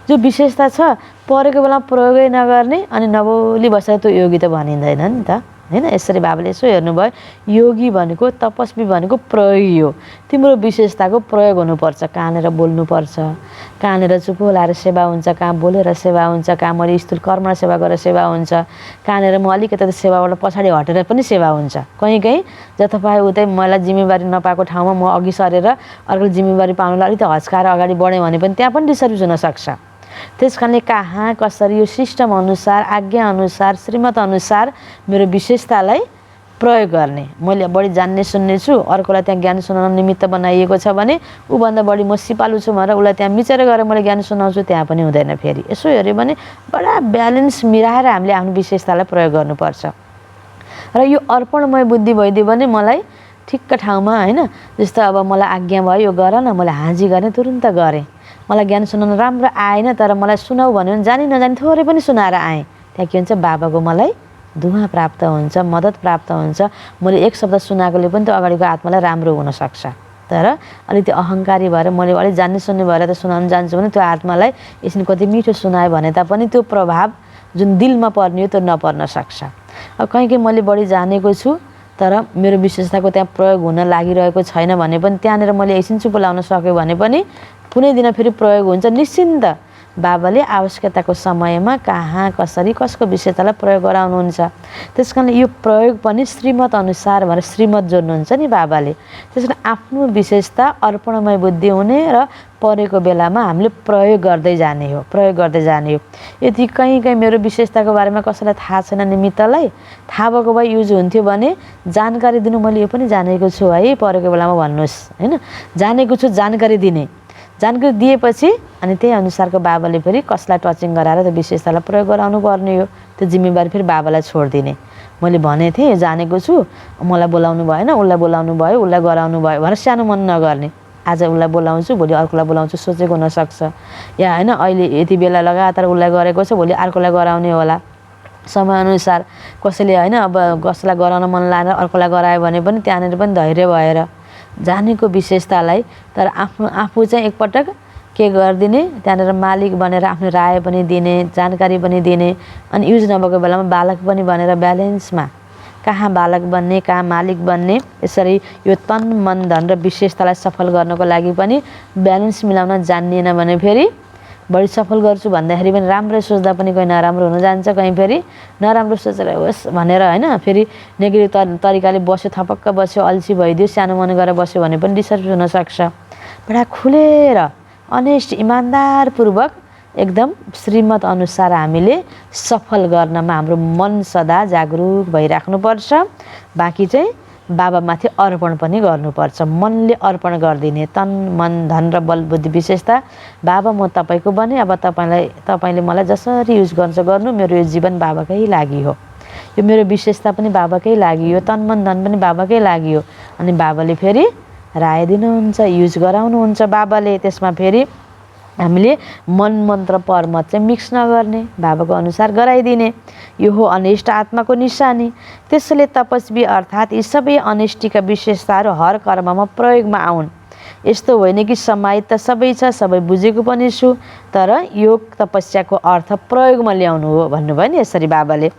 जो विशेषता छ, परेको बेलामा प्रयोगै नगर्ने अनि नबोली बसेर त्यो योगी त भनिँदैन नि त होइन। यसरी बाबाले यसो हेर्नुभयो, योगी भनेको तपस्वी भनेको प्रयोगी हो। तिम्रो विशेषताको प्रयोग हुनुपर्छ। कहाँनिर बोल्नुपर्छ, कहाँनिर चुपो लाएर सेवा हुन्छ, कहाँ बोलेर सेवा हुन्छ, कहाँ मैले स्थूल कर्म सेवा गरेर सेवा हुन्छ, कहाँनिर म अलिकति सेवाबाट पछाडि हटेर पनि सेवा हुन्छ। कहीँ कहीँ जतापाए उतै मलाई जिम्मेवारी नपाएको ठाउँमा म अघि सरेर अर्को जिम्मेवारी पाउनुलाई अलिकति हच्काएर अगाडि बढेँ भने पनि त्यहाँ पनि डिस्टर्ब हुनसक्छ। त्यस कारणले कहाँ कसरी यो सिस्टम अनुसार, आज्ञा अनुसार, श्रीमत अनुसार मेरो विशेषतालाई प्रयोग गर्ने। मैले बढी जान्ने सुन्ने छु, अर्कोलाई त्यहाँ ज्ञान सुनाउन निमित्त बनाइएको छ भने ऊभन्दा बढी म सिपालु छु भनेर उसलाई त्यहाँ मिचेर गएर मैले ज्ञान सुनाउँछु, त्यहाँ पनि हुँदैन। फेरि यसो हेऱ्यो भने बडा ब्यालेन्स मिलाएर हामीले आफ्नो विशेषतालाई प्रयोग गर्नुपर्छ। र यो अर्पणमय बुद्धि भइदियो भने मलाई ठिक्क ठाउँमा होइन, जस्तो अब मलाई आज्ञा भयो यो गर न, मैले हाजी गर्ने तुरुन्त गरेँ। मलाई ज्ञान सुनाउन राम्रो आएन, तर मलाई सुनाऊ भन्यो भने जानी नजानी थोरै पनि सुनाएर आएँ। त्यहाँ के हुन्छ, बाबाको मलाई धुवा प्राप्त हुन्छ, मद्दत प्राप्त हुन्छ। मैले एक शब्द सुनाएकोले पनि त्यो अगाडिको आत्मालाई राम्रो हुनसक्छ। तर अलिकति अहङ्कारी भएर मैले अलिक जान्ने सुन्ने भएर त सुनाउन जान्छु भने त्यो आत्मालाई यसले कति मिठो सुनायो भने तापनि त्यो प्रभाव जुन दिलमा पर्ने हो त्यो नपर्न सक्छ। अब कहीँ कहीँ मैले बढी जानेको छु तर मेरो विशेषताको त्यहाँ प्रयोग हुन लागिरहेको छैन भने पनि त्यहाँनिर मैले एकछिन चुप लाउन सक्यो भने पनि कुनै दिन फेरि प्रयोग हुन्छ। निश्चिन्त बाबाले आवश्यकताको समयमा कहाँ कसरी कसको विशेषतालाई प्रयोग गराउनुहुन्छ। त्यस कारण यो प्रयोग पनि श्रीमत अनुसार भनेर श्रीमत जोड्नुहुन्छ नि बाबाले। त्यस कारण आफ्नो विशेषता अर्पणमय बुद्धि हुने र परेको बेलामा हामीले प्रयोग गर्दै जाने हो, प्रयोग गर्दै जाने हो। यदि कहीँ कहीँ मेरो विशेषताको बारेमा कसैलाई थाहा छैन निमित्तलाई, थाहा भएको भए युज हुन्थ्यो भने जानकारी दिनु, मैले यो पनि जानेको छु है परेको बेलामा भन्नुहोस् होइन, जानेको छु जानकारी दिने। जानकारी दिएपछि अनि त्यही अनुसारको बाबाले फेरि कसलाई टचिङ गराएर त्यो विशेषतालाई प्रयोग गराउनु पर्ने हो। त्यो जिम्मेवारी फेरि बाबालाई छोडिदिने। मैले भनेको थिएँ जानेको छु, मलाई बोलाउनु भएन, उसलाई बोलाउनु भयो, उसलाई गराउनु भयो भनेर सानो मन नगर्ने। आज उसलाई बोलाउँछु, भोलि अर्कोलाई बोलाउँछु सोचेको हुनसक्छ, या होइन अहिले यति बेला लगातार उसलाई गरेको छ, भोलि अर्कोलाई गराउने होला। समयअनुसार कसैले होइन अब कसैलाई गराउन मन लागेर अर्कोलाई गरायो भने पनि त्यहाँनिर पनि धैर्य भएर जानेको विशेषतालाई तर आफू चाहिँ एकपटक के गरिदिने, त्यहाँनिर मालिक बनेर आफ्नो राय पनि दिने, जानकारी पनि दिने, अनि युज नभएको बेलामा बालक पनि बनेर ब्यालेन्समा कहाँ बालक बन्ने कहाँ मालिक बन्ने, यसरी यो तन मन धन र विशेषतालाई सफल गर्नको लागि पनि ब्यालेन्स मिलाउन जानिएन भने फेरि बढी सफल गर्छु भन्दाखेरि पनि राम्रै सोच्दा पनि कोही नराम्रो हुन जान्छ, कहीँ फेरि नराम्रो सोचेर होस् भनेर होइन फेरि नेगेटिभ तरिकाले बस्यो, थपक्क बस्यो, अल्छी भइदियो, सानो मन गरेर बस्यो भने पनि डिस्टर्ब हुनसक्छ। बडा खुलेर अनेस्ट इमान्दारपूर्वक एकदम श्रीमत अनुसार हामीले सफल गर्नमा हाम्रो मन सदा जागरुक भइराख्नुपर्छ। बाँकी चाहिँ बाबामाथि अर्पण पनि गर्नुपर्छ। मनले अर्पण गरिदिने, तन मन धन र बल बुद्धि विशेषता बाबा म तपाईँको बने, अब तपाईँले मलाई जसरी युज गर्नु, मेरो यो जीवन बाबाकै लागि हो, यो मेरो विशेषता पनि बाबाकै लागि हो, तन मन धन पनि बाबाकै लागि हो। अनि बाबाले फेरि राय दिनुहुन्छ, युज गराउनुहुन्छ बाबाले। त्यसमा फेरि हामीले मन मन्त्र परमत चाहिँ मिक्स नगर्ने, बाबाको अनुसार गराइदिने। यो हो अनिष्ट आत्माको निशानी। त्यसैले तपस्वी अर्थात् यी सबै अनिष्टिका विशेषताहरू हर कर्ममा प्रयोगमा आउन्। यस्तो होइन कि समाहित त सबै छ, सबै बुझेको पनि छु, तर योग तपस्याको अर्थ प्रयोगमा ल्याउनु हो भन्नुभयो नि यसरी बाबाले।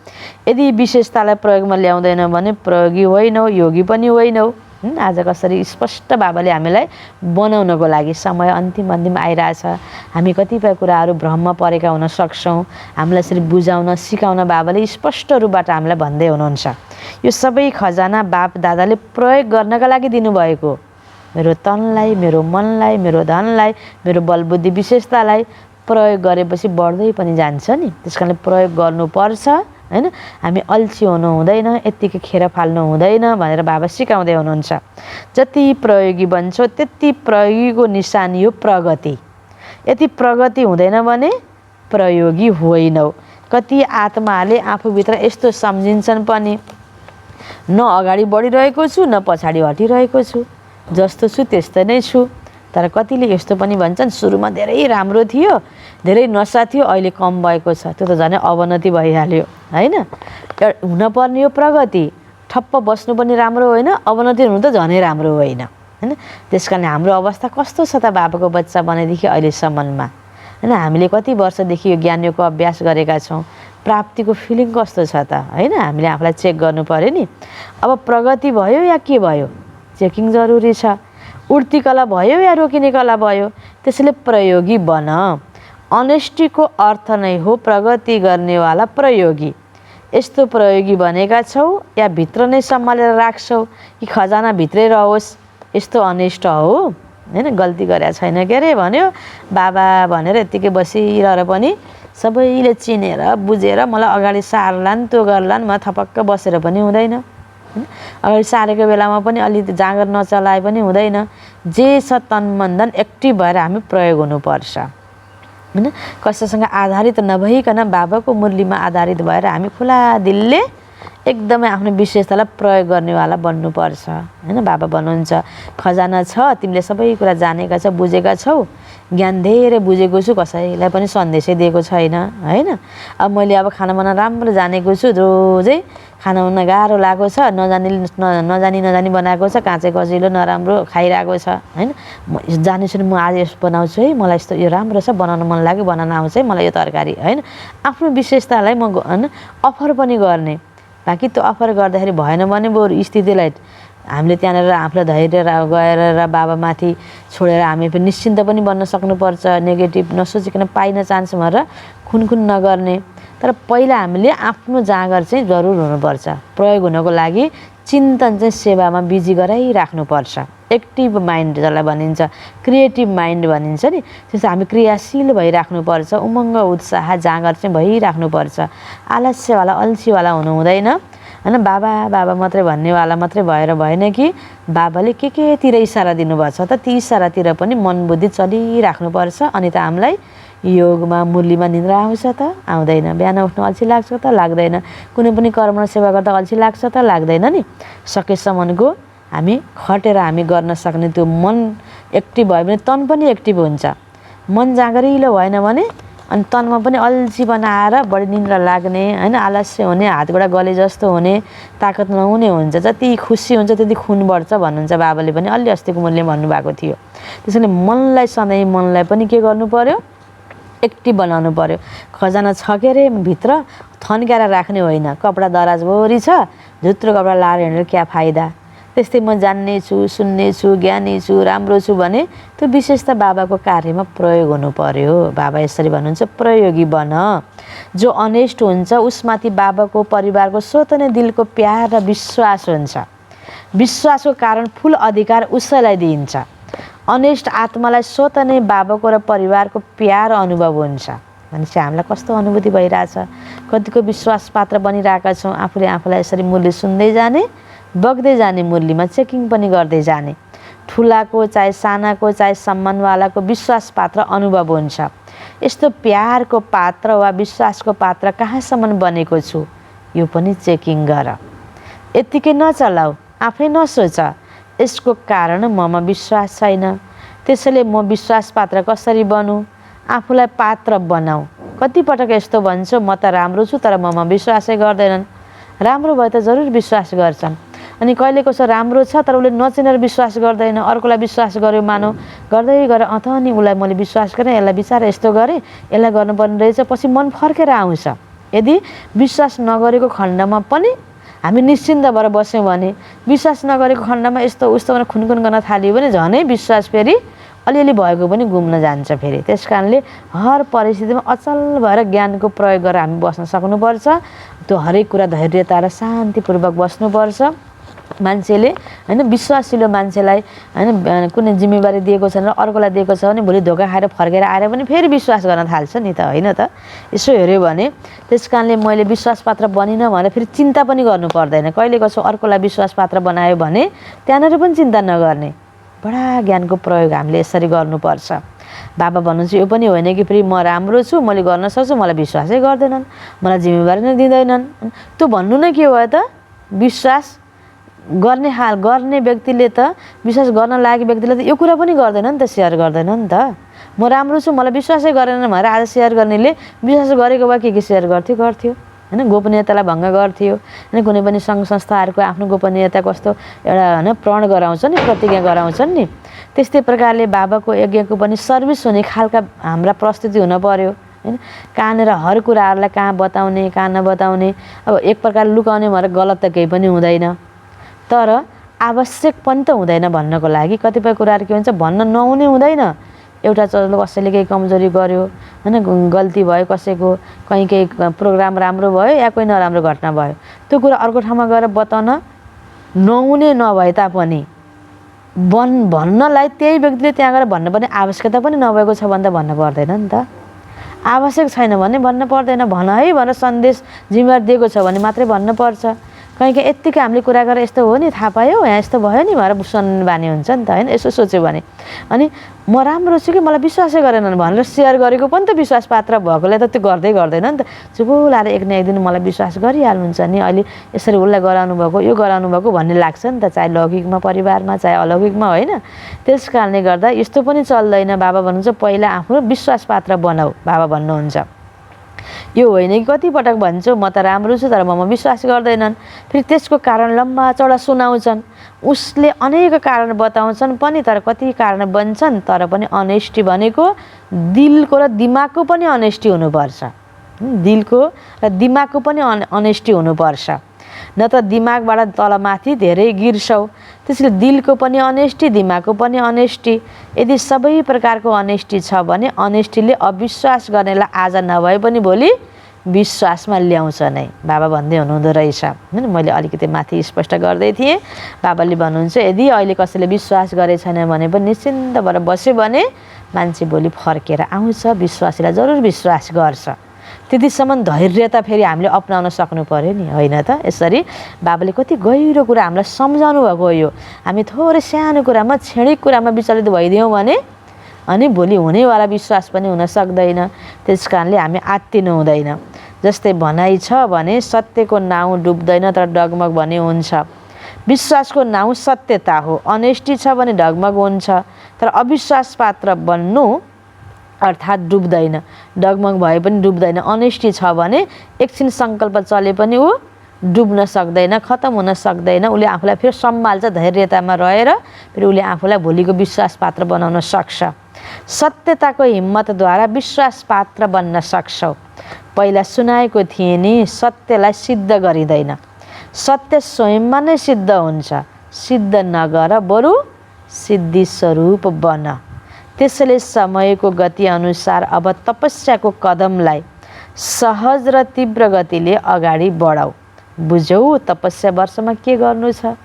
यदि विशेषतालाई प्रयोगमा ल्याउँदैन भने प्रयोगी होइनौ, योगी पनि होइनौ। आज कसरी स्पष्ट बाबाले हामीलाई बनाउनको लागि समय अन्तिम आइरहेछ। हामी कतिपय कुराहरू भ्रममा परेका हुन सक्छौँ। हामीलाई यसरी बुझाउन सिकाउन बाबाले स्पष्ट रूपबाट हामीलाई भन्दै हुनुहुन्छ। यो सबै खजाना बाप दादाले प्रयोग गर्नका लागि दिनुभएको। मेरो तनलाई, मेरो मनलाई, मेरो धनलाई, मेरो बलबुद्धि विशेषतालाई प्रयोग गरेपछि बढ्दै पनि जान्छ नि। त्यस कारणले प्रयोग गर्नुपर्छ हैन। हामी अल्छी हुनु हुँदैन, यत्तिकै खेर फाल्नु हुँदैन भनेर बाबा सिकाउँदै हुनुहुन्छ। जति प्रयोगी बन्छौ त्यति प्रयोगीको निशानी हो प्रगति। यति प्रगति हुँदैन भने प्रयोगी होइनौ। कति आत्माहरूले आफूभित्र यस्तो सम्झिन्छन् पनि, न अगाडि बढिरहेको छु न पछाडि हटिरहेको छु, जस्तो छु त्यस्तै नै छु। तर कतिले यस्तो पनि भन्छन्, सुरुमा धेरै राम्रो थियो, धेरै नसा थियो, अहिले कम भएको छ, त्यो त झनै अवनति भइहाल्यो हैन। हुनपर्ने यो प्रगति, ठप्प बस्नु पनि राम्रो होइन, अवनति हुनु त झनै राम्रो होइन हैन। त्यस कारण हाम्रो अवस्था कस्तो छ त बाबाको बच्चा बनेदेखि अहिलेसम्ममा हैन। हामीले कति वर्षदेखि यो ज्ञान योगको अभ्यास गरेका छौँ, प्राप्तिको फिलिङ कस्तो छ त हैन। हामीले आफूलाई चेक गर्नु पर्यो नि। अब प्रगति भयो या के भयो, चेकिङ जरुरी छ। उड्ती कला भयो या रोकिने कला भयो। त्यसैले प्रयोगी बन। अनेष्टिको अर्थ नै हो प्रगति गर्नेवाला प्रयोगी। यस्तो प्रयोगी बनेका छौ या भित्र नै सम्हालेर राख्छौ कि खजाना भित्रै रहोस्, यस्तो अनिष्ट हो हैन। गल्ती गरेका छैन के अरे भन्यो बाबा भनेर यत्तिकै बसिरहेर पनि सबैले चिनेर बुझेर मलाई अगाडि सार्लान्, त्यो गर्लान्, म थपक्क बसेर पनि हुँदैन। अगाडि सारेको बेलामा पनि अलि जाँगर नचलाए पनि हुँदैन। जे छ तन मन धन एक्टिभ भएर हामी प्रयोग हुनुपर्छ हैन। कसैसँग आधारित नभइकन बाबाको मुरलीमा आधारित भएर हामी खुला दिलले एकदमै आफ्नो विशेषतालाई प्रयोग गर्नेवाला बन्नुपर्छ हैन। बाबा भन्नुहुन्छ खजाना छ, तिमीले सबै कुरा जानेका छौ, बुझेका छौ, ज्ञान धेरै बुझेको छु, कसैलाई पनि सन्देशै दिएको छैन हैन। अब मैले अब खाना बनाउन राम्रो जानेको छु, रोजै खाना बनाउन गाह्रो लागेको छ, नजानी बनाएको छ, काँचै कचिलो नराम्रो खाइरहेको छ हैन। म जानेछु म आज यस्तो बनाउँछु है, मलाई यस्तो यो राम्रो छ, बनाउन मन लाग्यो, बनाउन आउँछ है मलाई यो तरकारी हैन। आफ्नो विशेषतालाई म हैन अफर पनि गर्ने। बाँकी त्यो अफर गर्दाखेरि भएन भने बरु स्थितिलाई हामीले त्यहाँनिर आफूलाई धैर्य गएर र बाबामाथि छोडेर हामी पनि निश्चिन्त पनि बन्न सक्नुपर्छ। नेगेटिभ नसोचिकन पाइन चान्स भनेर खुनखुन नगर्ने। तर पहिला हामीले आफ्नो जाँगर चाहिँ जरुर हुनुपर्छ। प्रयोग हुनको लागि चिन्तन चाहिँ सेवामा बिजी गराइराख्नुपर्छ। एक्टिभ माइन्ड जसलाई भनिन्छ, क्रिएटिभ माइन्ड भनिन्छ नि, त्यसो हामी क्रियाशील भइराख्नुपर्छ। उमङ्ग उत्साह जाँगर चाहिँ भइराख्नुपर्छ। आलस्यवाला अल्छीवाला हुनु हुँदैन हैन। बाबा बाबा मात्रै भन्नेवाला मात्रै भएर भएन कि बाबाले केतिर इसारा दिनुभएको छ त ती इसारातिर पनि मन बुद्धि चलिराख्नुपर्छ। अनि त हामीलाई योगमा मुरलीमा निन्द्रा आउँछ त आउँदैन, बिहान उठ्न अल्छी लाग्छ त लाग्दैन, कुनै पनि कर्म सेवा गर्दा अल्छी लाग्छ त लाग्दैन नि। सकेसम्मको हामी खटेर हामी गर्न सक्ने त्यो मन एक्टिभ भयो भने तन पनि एक्टिभ हुन्छ। मन जाँगरिलो भएन भने अनि तनमा पनि अल्छी बनाएर बढी निन्द्रा लाग्ने हैन, आलस्य हुने, हातगोडा गले जस्तो हुने, ताकत नहुने हुन्छ। जति खुसी हुन्छ त्यति खुन बढ्छ भन्नुहुन्छ बाबाले पनि अलि अस्तिको मूल्य भन्नुभएको थियो। त्यसैले मनलाई सधैँ मनलाई पनि के गर्नु पर्यो, एक्टिभ बनाउनु पर्यो। खजाना छ के अरे भित्र थन्क्याएर राख्ने होइन। कपडा दराजभरि छ, झुत्रो कपडा लाएर हिँडेर क्या फाइदा। त्यस्तै म जान्ने छु, सुन्ने छु, ज्ञानी छु, राम्रो छु भने त्यो विशेषता बाबाको कार्यमा प्रयोग हुनु पर्यो। बाबा यसरी भन्नुहुन्छ प्रयोगी बन। जो अनेष्ट हुन्छ उसमाथि बाबाको परिवारको स्वत नै दिलको प्यार र विश्वास हुन्छ। विश्वासको कारण फुल अधिकार उसैलाई दिइन्छ। अनेष्ट आत्मालाई स्वत नै बाबाको र परिवारको प्यार अनुभव हुन्छ। भनेपछि हामीलाई कस्तो अनुभूति भइरहेछ, कतिको विश्वास पात्र बनिरहेका छौँ। आफूले आफूलाई यसरी मूल्य सुन्दै जाने, बग्दै जाने मुरलीमा चेकिङ पनि गर्दै जाने। ठुलाको चाहे सानाको चाहे सम्मानवालाको विश्वास पात्र अनुभव हुन्छ। यस्तो प्यारको पात्र वा विश्वासको पात्र कहाँसम्म बनेको छु यो पनि चेकिङ गर। यत्तिकै नचलाऊ, आफै नसोच यसको कारण ममा विश्वास छैन, त्यसैले म विश्वास पात्र कसरी बनूँ? आफूलाई पात्र बनाऊ। कतिपटक यस्तो भन्छौ म त राम्रो छु तर ममा विश्वासै गर्दैनन्। राम्रो भए त जरुर विश्वास गर्छन्। अनि कहिले कसो राम्रो छ तर उसले नचिनेर विश्वास गर्दैन, अर्कोलाई विश्वास गर्यो मानौ, गर्दै गएर अथ नि उसलाई मैले विश्वास गरेँ, यसलाई बिचारा यस्तो गरेँ, यसलाई गर्नुपर्ने रहेछ, पछि मन फर्केर आउँछ। यदि विश्वास नगरेको खण्डमा पनि हामी निश्चिन्त भएर बस्यौँ भने, विश्वास नगरेको खण्डमा यस्तो उस्तो भनेर खुनखुन गर्न थाल्यो भने झनै विश्वास फेरि अलिअलि भएको पनि गुम्न जान्छ फेरि। त्यस कारणले हर परिस्थितिमा अचल भएर ज्ञानको प्रयोग गरेर हामी बस्न सक्नुपर्छ। त्यो हरेक कुरा धैर्यता र शान्तिपूर्वक बस्नुपर्छ। मान्छेले हैन विश्वासिलो मान्छेलाई हैन कुनै जिम्मेवारी दिएको छ र अर्कोलाई दिएको छ भने भोलि धोका खाएर फर्केर आएर पनि फेरि विश्वास गर्न थाल्छ नि त, होइन त? यसो हेऱ्यो भने त्यस कारणले मैले विश्वासपात्र बनिनँ भनेर फेरि चिन्ता पनि गर्नु पर्दैन। कहिले कसो अर्कोलाई विश्वासपात्र बनायो भने त्यहाँनिर पनि चिन्ता नगर्ने। बडा ज्ञानको प्रयोग हामीले यसरी गर्नुपर्छ। बाबा भन्नुहुन्छ यो पनि होइन कि फेरि म राम्रो छु, मैले गर्न सक्छु, मलाई विश्वासै गर्दैनन्, मलाई जिम्मेवारी नै दिँदैनन्। त्यो भन्नु नै के हो त? विश्वास गर्ने व्यक्तिले त, विश्वास गर्न लागेको व्यक्तिले त यो कुरा पनि गर्दैन नि त, सेयर गर्दैन नि त। म राम्रो छु मलाई विश्वासै गरेन भनेर आज सेयर गर्नेले विश्वास गरेको भए के सेयर गर्थ्यो हैन? गोपनीयतालाई भङ्ग गर्थ्यो हैन? कुनै पनि सङ्घ संस्थाहरूको आफ्नो गोपनीयता कस्तो एउटा हैन प्रण गराउँछ नि, प्रतिज्ञा गराउँछन् नि, त्यस्तै प्रकारले बाबाको यज्ञको पनि सर्भिस हुने खालका हाम्रा प्रस्तुति हुन पर्यो हैन? कहाँनिर हर कुराहरूलाई कहाँ बताउने कहाँ नबताउने, अब एक प्रकार लुकाउने भनेर गलत त केही पनि हुँदैन, तर आवश्यक पनि त हुँदैन भन्नको लागि कतिपय कुराहरू के हुन्छ भन्न नहुने हुँदैन। एउटा चलो कसैले केही कमजोरी गर्यो हैन, गल्ती भयो कसैको, कहीँ केही प्रोग्राम राम्रो भयो या कोही नराम्रो घटना भयो, त्यो कुरा अर्को ठाउँमा गएर बताउन नहुने नभए तापनि भन्नलाई त्यही व्यक्तिले त्यहाँ गएर भन्नुपर्ने आवश्यकता पनि नभएको छ भने त भन्न पर्दैन नि त। आवश्यक छैन भने भन्न पर्दैन। भन है भनेर सन्देश जिम्मेवार दिएको छ भने मात्रै भन्नुपर्छ। कहीँ यत्तिकै हामीले कुरा गरेर यस्तो हो नि, थाहा पायो यहाँ यस्तो भयो नि भनेर सुन्ने बानी हुन्छ नि त, होइन? यसो सोच्यो भने अनि म राम्रो छु कि मलाई विश्वासै गरेनन् भनेर सेयर गरेको पनि त विश्वास पात्र भएकोले त त्यो गर्दैन नि त। चुप लाएर एक न एक दिन मलाई विश्वास गरिहाल्नुहुन्छ नि, अहिले यसरी उसलाई गराउनु भएको यो गराउनु भएको भन्ने लाग्छ नि त, चाहे लौकिकमा परिवारमा चाहे अलौकिकमा, होइन? त्यस कारणले गर्दा यस्तो पनि चल्दैन। बाबा भन्नुहुन्छ पहिला आफ्नो विश्वास पात्र बनाऊ, बाबा भन्नुहुन्छ। यो होइन कि कति पटक भन्छौ म त राम्रो छु तर ममा विश्वास गर्दैनन्, फेरि त्यसको कारण लम्बा चौडा सुनाउँछन्, उसले अनेक कारण बताउँछन् पनि तर कति कारण बन्छन्, तर पनि अनेस्टी भनेको दिलको र दिमागको पनि अनेस्टी हुनुपर्छ। दिलको र दिमागको पनि अनेस्टी हुनुपर्छ, न त दिमागबाट तलमाथि धेरै गिर्छौ। त्यसैले दिलको पनि अनेस्टी, दिमागको पनि अनेस्टी। यदि सबै प्रकारको अनेस्टी छ भने अनेस्टीले अविश्वास गर्नेलाई आज नभए पनि भोलि विश्वासमा ल्याउँछ नै, बाबा भन्दै हुनुहुँदो रहेछ हैन? मैले अलिकति माथि स्पष्ट गर्दै थिएँ। बाबाले भन्नुहुन्छ यदि अहिले कसैले विश्वास गरे छैन भने पनि निश्चिन्त भएर बस्यो भने मान्छे भोलि फर्केर आउँछ, विश्वासीलाई जरुर विश्वास गर्छ। त्यतिसम्म धैर्यता फेरि हामीले अपनाउन सक्नु पर्यो नि, होइन त? यसरी बाबाले कति गहिरो कुरा हामीलाई सम्झाउनु भएको हो। यो हामी थोरै सानो कुरामा क्षणिक कुरामा विचलित भइदियौँ भने अनि भोलि हुनेवाला विश्वास पनि हुन सक्दैन। त्यस कारणले हामी आत्तिनु हुँदैन। जस्तै भनाइ छ भने सत्यको नाउँ डुब्दैन तर डगमग भने हुन्छ। विश्वासको नाउँ सत्यता हो, अनेस्टी छ भने डगमग हुन्छ, तर अविश्वास पात्र बन्नु अर्थात् डुब्दैन, डगमग भए पनि डुब्दैन। अनेस्टी छ भने एकछिन सङ्कल्प चले पनि ऊ डुब्न सक्दैन, खतम हुन सक्दैन। उसले आफूलाई फेरि सम्हाल्छ, धैर्यतामा रहेर फेरि उसले आफूलाई भोलिको विश्वास पात्र बनाउन सक्छ। सत्यताको हिम्मतद्वारा विश्वास पात्र बन्न सक्छौ। पहिला सुनाएको थिएँ नि, सत्यलाई सिद्ध गरिँदैन, सत्य स्वयंमा नै सिद्ध हुन्छ। सिद्ध नगर बरु सिद्धि स्वरूप बन। त्यसैले समयको गति अनुसार अब तपस्याको कदमलाई सहज र तीव्र गतिले अगाडि बढाऊ। बुझौ तपस्या वर्षमा के गर्नु छ,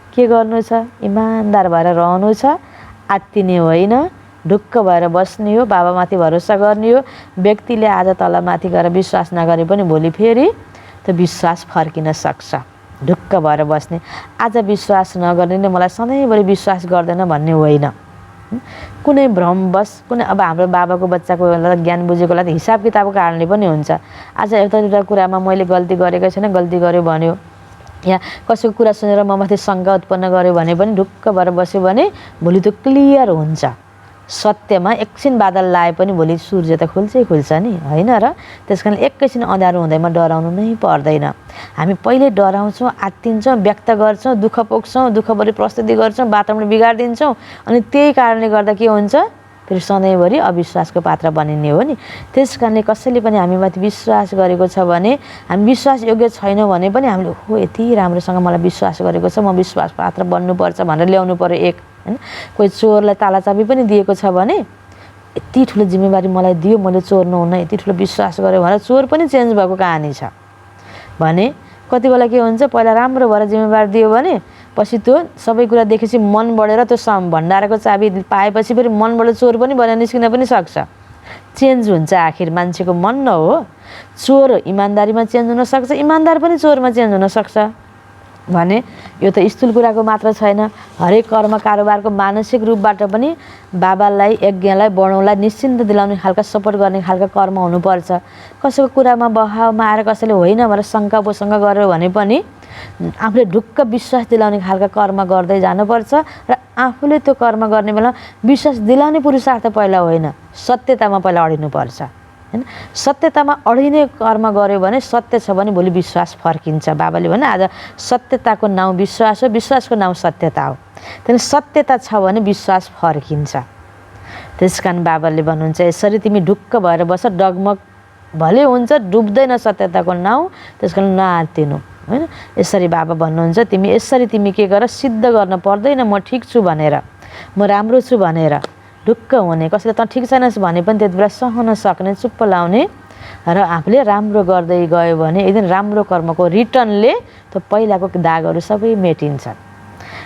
के गर्नु छ? इमान्दार भएर रहनु छ, आत्तिने होइन, ढुक्क भएर बस्ने हो, बाबामाथि भरोसा गर्ने हो। व्यक्तिले आज तलमाथि गएर विश्वास नगरे पनि भोलि फेरि त्यो विश्वास फर्किन सक्छ। ढुक्क भएर बस्ने। आज विश्वास नगर्नेले मलाई सधैँभरि विश्वास गर्दैन भन्ने होइन। कुनै भ्रमवश कुनै अब हाम्रो बाबाको बच्चाको ज्ञान बुझेकोलाई त हिसाब किताबको कारणले पनि हुन्छ। आज एउटा कुरामा मैले गल्ती गरेको छैन, गल्ती गर्यो भन्यो या कसैको कुरा सुनेर म माथि शङ्का उत्पन्न गर्यो भने पनि ढुक्क भएर बस्यो भने भोलि त्यो क्लियर हुन्छ। सत्यमा एकछिन बादल लाए पनि भोलि सूर्य त खुल्छ नि, होइन र? त्यस कारण एकैछिन अँध्यारो हुँदैमा डराउनु नै पर्दैन। हामी पहिले डराउँछौँ, आत्तिन्छौँ, व्यक्त गर्छौँ, दुःख पोख्छौँ, दुःखभरि प्रस्तुति गर्छौँ, वातावरण बिगारिदिन्छौँ, अनि त्यही कारणले गर्दा के हुन्छ, फेरि सधैँभरि अविश्वासको पात्र बनिने हो नि। त्यस कारणले कसैले पनि हामीमाथि विश्वास गरेको छ भने, हामी विश्वास योग्य छैनौँ भने पनि हामीले हो यति राम्रोसँग मलाई विश्वास गरेको छ, म विश्वास पात्र बन्नुपर्छ भनेर ल्याउनु पर्यो एक, होइन? कोही चोरलाई तालाचाबी पनि दिएको छ भने यति ठुलो जिम्मेवारी मलाई दियो, मैले चोर नहुन यति ठुलो विश्वास गरेँ भनेर चोर पनि चेन्ज भएको कहानी छ भने कति बेला के हुन्छ, पहिला राम्रो भएर जिम्मेवारी दियो भने पछि त्यो सबै कुरा देखेपछि मन बढेर त्यो भण्डाराको चाबी पाएपछि फेरि मनबाट चोर पनि बनेर निस्किन पनि सक्छ। चेन्ज हुन्छ आखिर मान्छेको मन न हो। चोर इमान्दारीमा चेन्ज हुनसक्छ, इमान्दार पनि चोरमा चेन्ज हुनसक्छ भने यो त स्थूल कुराको मात्र छैन। हरेक कर्म कारोबारको मानसिक रूपबाट पनि बाबालाई यज्ञलाई बढाउनलाई निश्चिन्त दिलाउने खालका सपोर्ट गर्ने खालका कर्म हुनुपर्छ। कसैको कुरामा बहावमा आएर कसैले होइन भनेर शङ्का उपशङ्का गर्यो भने पनि आफूले ढुक्क विश्वास दिलाउने खालका कर्म गर्दै जानुपर्छ र आफूले त्यो कर्म गर्ने बेला विश्वास दिलाउने पुरुषार्थ पहिला होइन, सत्यतामा पहिला अडिनुपर्छ, होइन? सत्यतामा अडिने कर्म गर्यो भने सत्य छ भने भोलि विश्वास फर्किन्छ। बाबाले भने आज सत्यताको नाउँ विश्वास हो, विश्वासको नाउँ सत्यता हो। त्यहाँदेखि सत्यता छ भने विश्वास फर्किन्छ। त्यस कारण बाबाले भन्नुहुन्छ यसरी तिमी ढुक्क भएर बस, डगमग भले हुन्छ, डुब्दैन सत्यताको नाउँ, त्यस कारण नआत्तिनु, होइन? यसरी बाबा भन्नुहुन्छ तिमी यसरी तिमी के गर, सिद्ध गर्न पर्दैन म ठिक छु भनेर, म राम्रो छु भनेर ढुक्क हुने। कसैले त ठिक छैनस् भने पनि त्यति बेला सहन सक्ने, चुप्प लाउने र आफूले राम्रो गर्दै गयो भने एक दिन राम्रो कर्मको रिटर्नले त्यो पहिलाको दागहरू सबै मेटिन्छन्।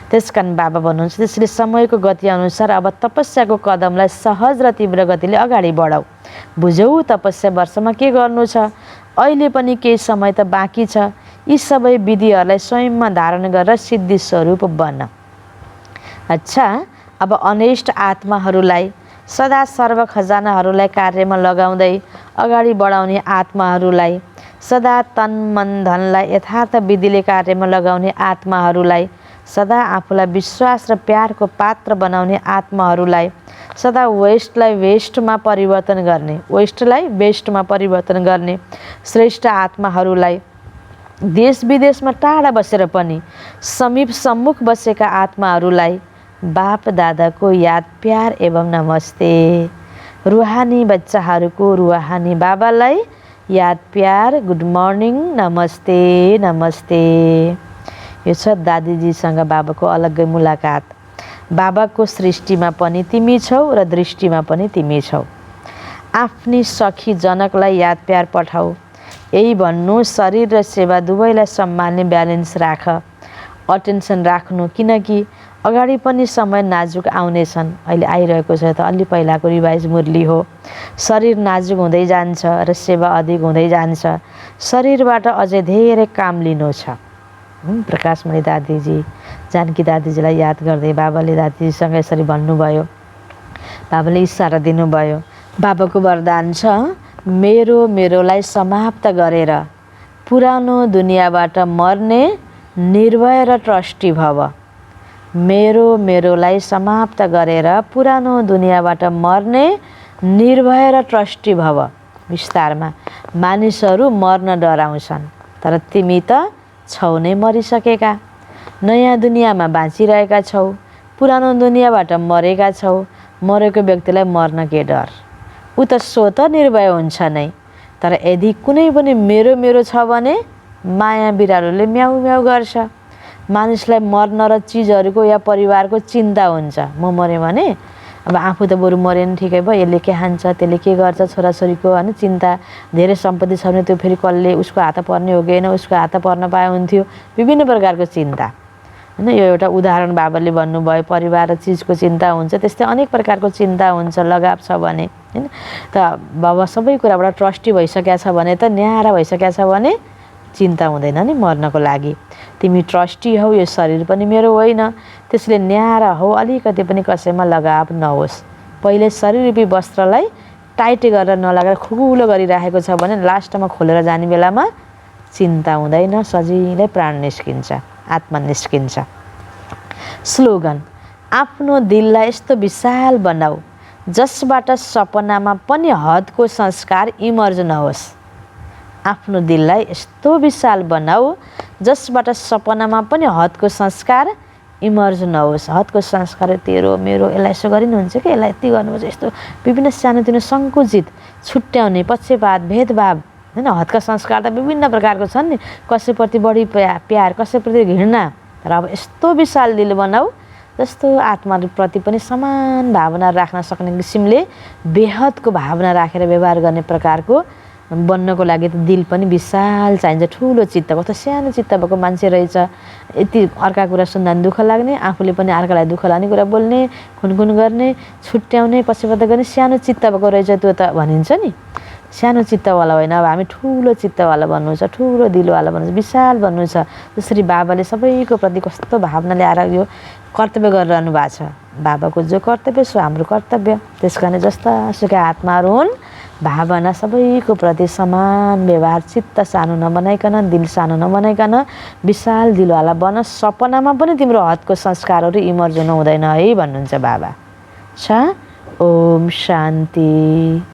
त्यस कारण बाबा भन्नुहुन्छ त्यसले समयको गति अनुसार अब तपस्याको कदमलाई सहज र तीव्र गतिले अगाडि बढाऊ। बुझौ तपस्या वर्षमा के गर्नु छ, अहिले पनि केही समय त बाँकी छ। यी सबै विधिहरूलाई स्वयंमा धारण गरेर सिद्धि स्वरूप बन्न। अच्छा, अब अनेष्ट आत्माहरूलाई सदा सर्व खजानाहरूलाई कार्यमा लगाउँदै अगाडि बढाउने आत्माहरूलाई, सदा तन मन धनलाई यथार्थ विधिले कार्यमा लगाउने आत्माहरूलाई, सदा आफूलाई विश्वास र प्यारको पात्र बनाउने आत्माहरूलाई, सदा वेस्टलाई वेस्टमा परिवर्तन गर्ने, वेस्टलाई बेस्टमा परिवर्तन गर्ने श्रेष्ठ आत्माहरूलाई, देश विदेशमा टाढा बसेर पनि समीप सम्मुख बसेका आत्माहरूलाई बाप दादाको याद प्यार एवं नमस्ते। रुहानी बच्चाहरूको रुहानी बाबालाई याद प्यार, गुड मर्निङ, नमस्ते नमस्ते। यो छ दादीजीसँग बाबाको अलग्गै मुलाकात। बाबाको सृष्टिमा पनि तिमी छौ र दृष्टिमा पनि तिमी छौ। आफ्नी सखी जनकलाई याद प्यार पठाऊ। यही भन्नु, शरीर र सेवा दुवैलाई सम्हाल्ने ब्यालेन्स राख, अटेन्सन राख्नु, किनकि अगाडि पनि समय नाजुक आउनेछन्। अहिले आइरहेको छ त अलि पहिलाको रिवाइज मुरली हो। शरीर नाजुक हुँदै जान्छ र सेवा अधिक हुँदै जान्छ। शरीरबाट अझै धेरै काम लिनु छ। प्रकाशमणि दादीजी, जानकी दादीजीलाई याद गर्दै बाबाले दादीजीसँग यसरी भन्नुभयो। बाबाले इसारा दिनुभयो। बाबाको वरदान छ, मेरोलाई समाप्त गरेर पुरानो दुनियाँबाट मर्ने निर्भय र ट्रस्टी भव। मेरोलाई समाप्त गरेर पुरानो दुनियाँबाट मर्ने निर्भय र ट्रस्टी भव। विस्तारमा मानिसहरू मर्न डराउँछन्, तर तिमी त छौ नै मरिसकेका। नयाँ दुनियाँमा बाँचिरहेका छौ, पुरानो दुनियाँबाट मरेका छौ। मरेको व्यक्तिलाई मर्न के डर, ऊ त स्वत निर्भय हुन्छ नै। तर यदि कुनै पनि मेरो छ भने माया बिरालोले म्याउ म्याउ गर्छ। मानिसलाई मर्न र चिजहरूको या परिवारको चिन्ता हुन्छ। म मरेँ भने अब आफू त बरु मरे नि ठिकै भयो, यसले के खान्छ, त्यसले के गर्छ, छोराछोरीको होइन चिन्ता। धेरै सम्पत्ति छ भने त्यो फेरि कसले उसको हात पर्ने हो कि होइन, उसको हात पर्न पाए हुन्थ्यो, विभिन्न प्रकारको चिन्ता, होइन? यो एउटा उदाहरण बाबाले भन्नुभयो। परिवार र चिजको चिन्ता हुन्छ, त्यस्तै अनेक प्रकारको चिन्ता हुन्छ लगाव छ भने, होइन? त बाबा सबै कुराबाट ट्रस्टी भइसकेको छ भने त न्यारा भइसकेको छ भने चिन्ता हुँदैन नि मर्नको लागि। तिमी ट्रस्टी हौ, यो शरीर पनि मेरो होइन, त्यसले न्यारा हौ, अलिकति पनि कसैमा लगाव नहोस्। पहिले शरीररूपी वस्त्रलाई टाइट गरेर नलगाएर खुकुलो गरिराखेको छ भने लास्टमा खोलेर जाने बेलामा चिन्ता हुँदैन, सजिलै प्राण निस्किन्छ, आत्मा निस्किन्छ। स्लोगन: आफ्नो दिललाई यस्तो विशाल बनाऊ जसबाट सपनामा पनि हदको संस्कार इमर्ज नहोस्। आफ्नो दिललाई यस्तो विशाल बनाऊ जसबाट सपनामा पनि हदको संस्कार इमर्ज नहोस्। हदको संस्कार तेरो मेरो, यसलाई यसो गरिनुहुन्छ कि यसलाई यति गर्नुपर्छ, यस्तो विभिन्न सानोतिनो सङ्कुचित, छुट्याउने, पक्षपात, भेदभाव होइन। हदका संस्कार त विभिन्न प्रकारको छन् नि, कसैप्रति बढी प्यार, कसैप्रति घृणा। तर अब यस्तो विशाल दिल बनाऊ जस्तो आत्माप्रति पनि समान भावना राख्न सक्ने किसिमले बेहदको भावना राखेर व्यवहार गर्ने प्रकारको बन्नको लागि त दिल पनि विशाल चाहिन्छ, ठुलो चित्त। कस्तो सानो चित्त भएको मान्छे रहेछ, यति अर्का कुरा सुन्दा पनि दुःख लाग्ने, आफूले पनि अर्कालाई दुःख लाग्ने कुरा बोल्ने, खुनखुन गर्ने, छुट्याउने, पक्षपात गर्ने, सानो चित्त भएको रहेछ त्यो त भनिन्छ नि। सानो चित्तवाला होइन, अब हामी ठुलो चित्तवाला बन्नु छ, ठुलो दिलवाला बन्नु छ, विशाल बन्नु छ। जसरी बाबाले सबैको प्रति कस्तो भावना ल्याएर यो कर्तव्य गरिरहनु भएको छ। बाबाको जो कर्तव्य सो हाम्रो कर्तव्य। त्यस कारण जस्तासुकै आत्माहरू हुन्, भावना सबैको प्रति समान व्यवहार, चित्त सानो नबनाइकन, दिल सानो नबनाइकन विशाल दिलवाला बन। सपनामा पनि तिम्रो हदको संस्कारहरू इमर्ज हुनु हुँदैन है भन्नुहुन्छ बाबा। ओम शान्ति।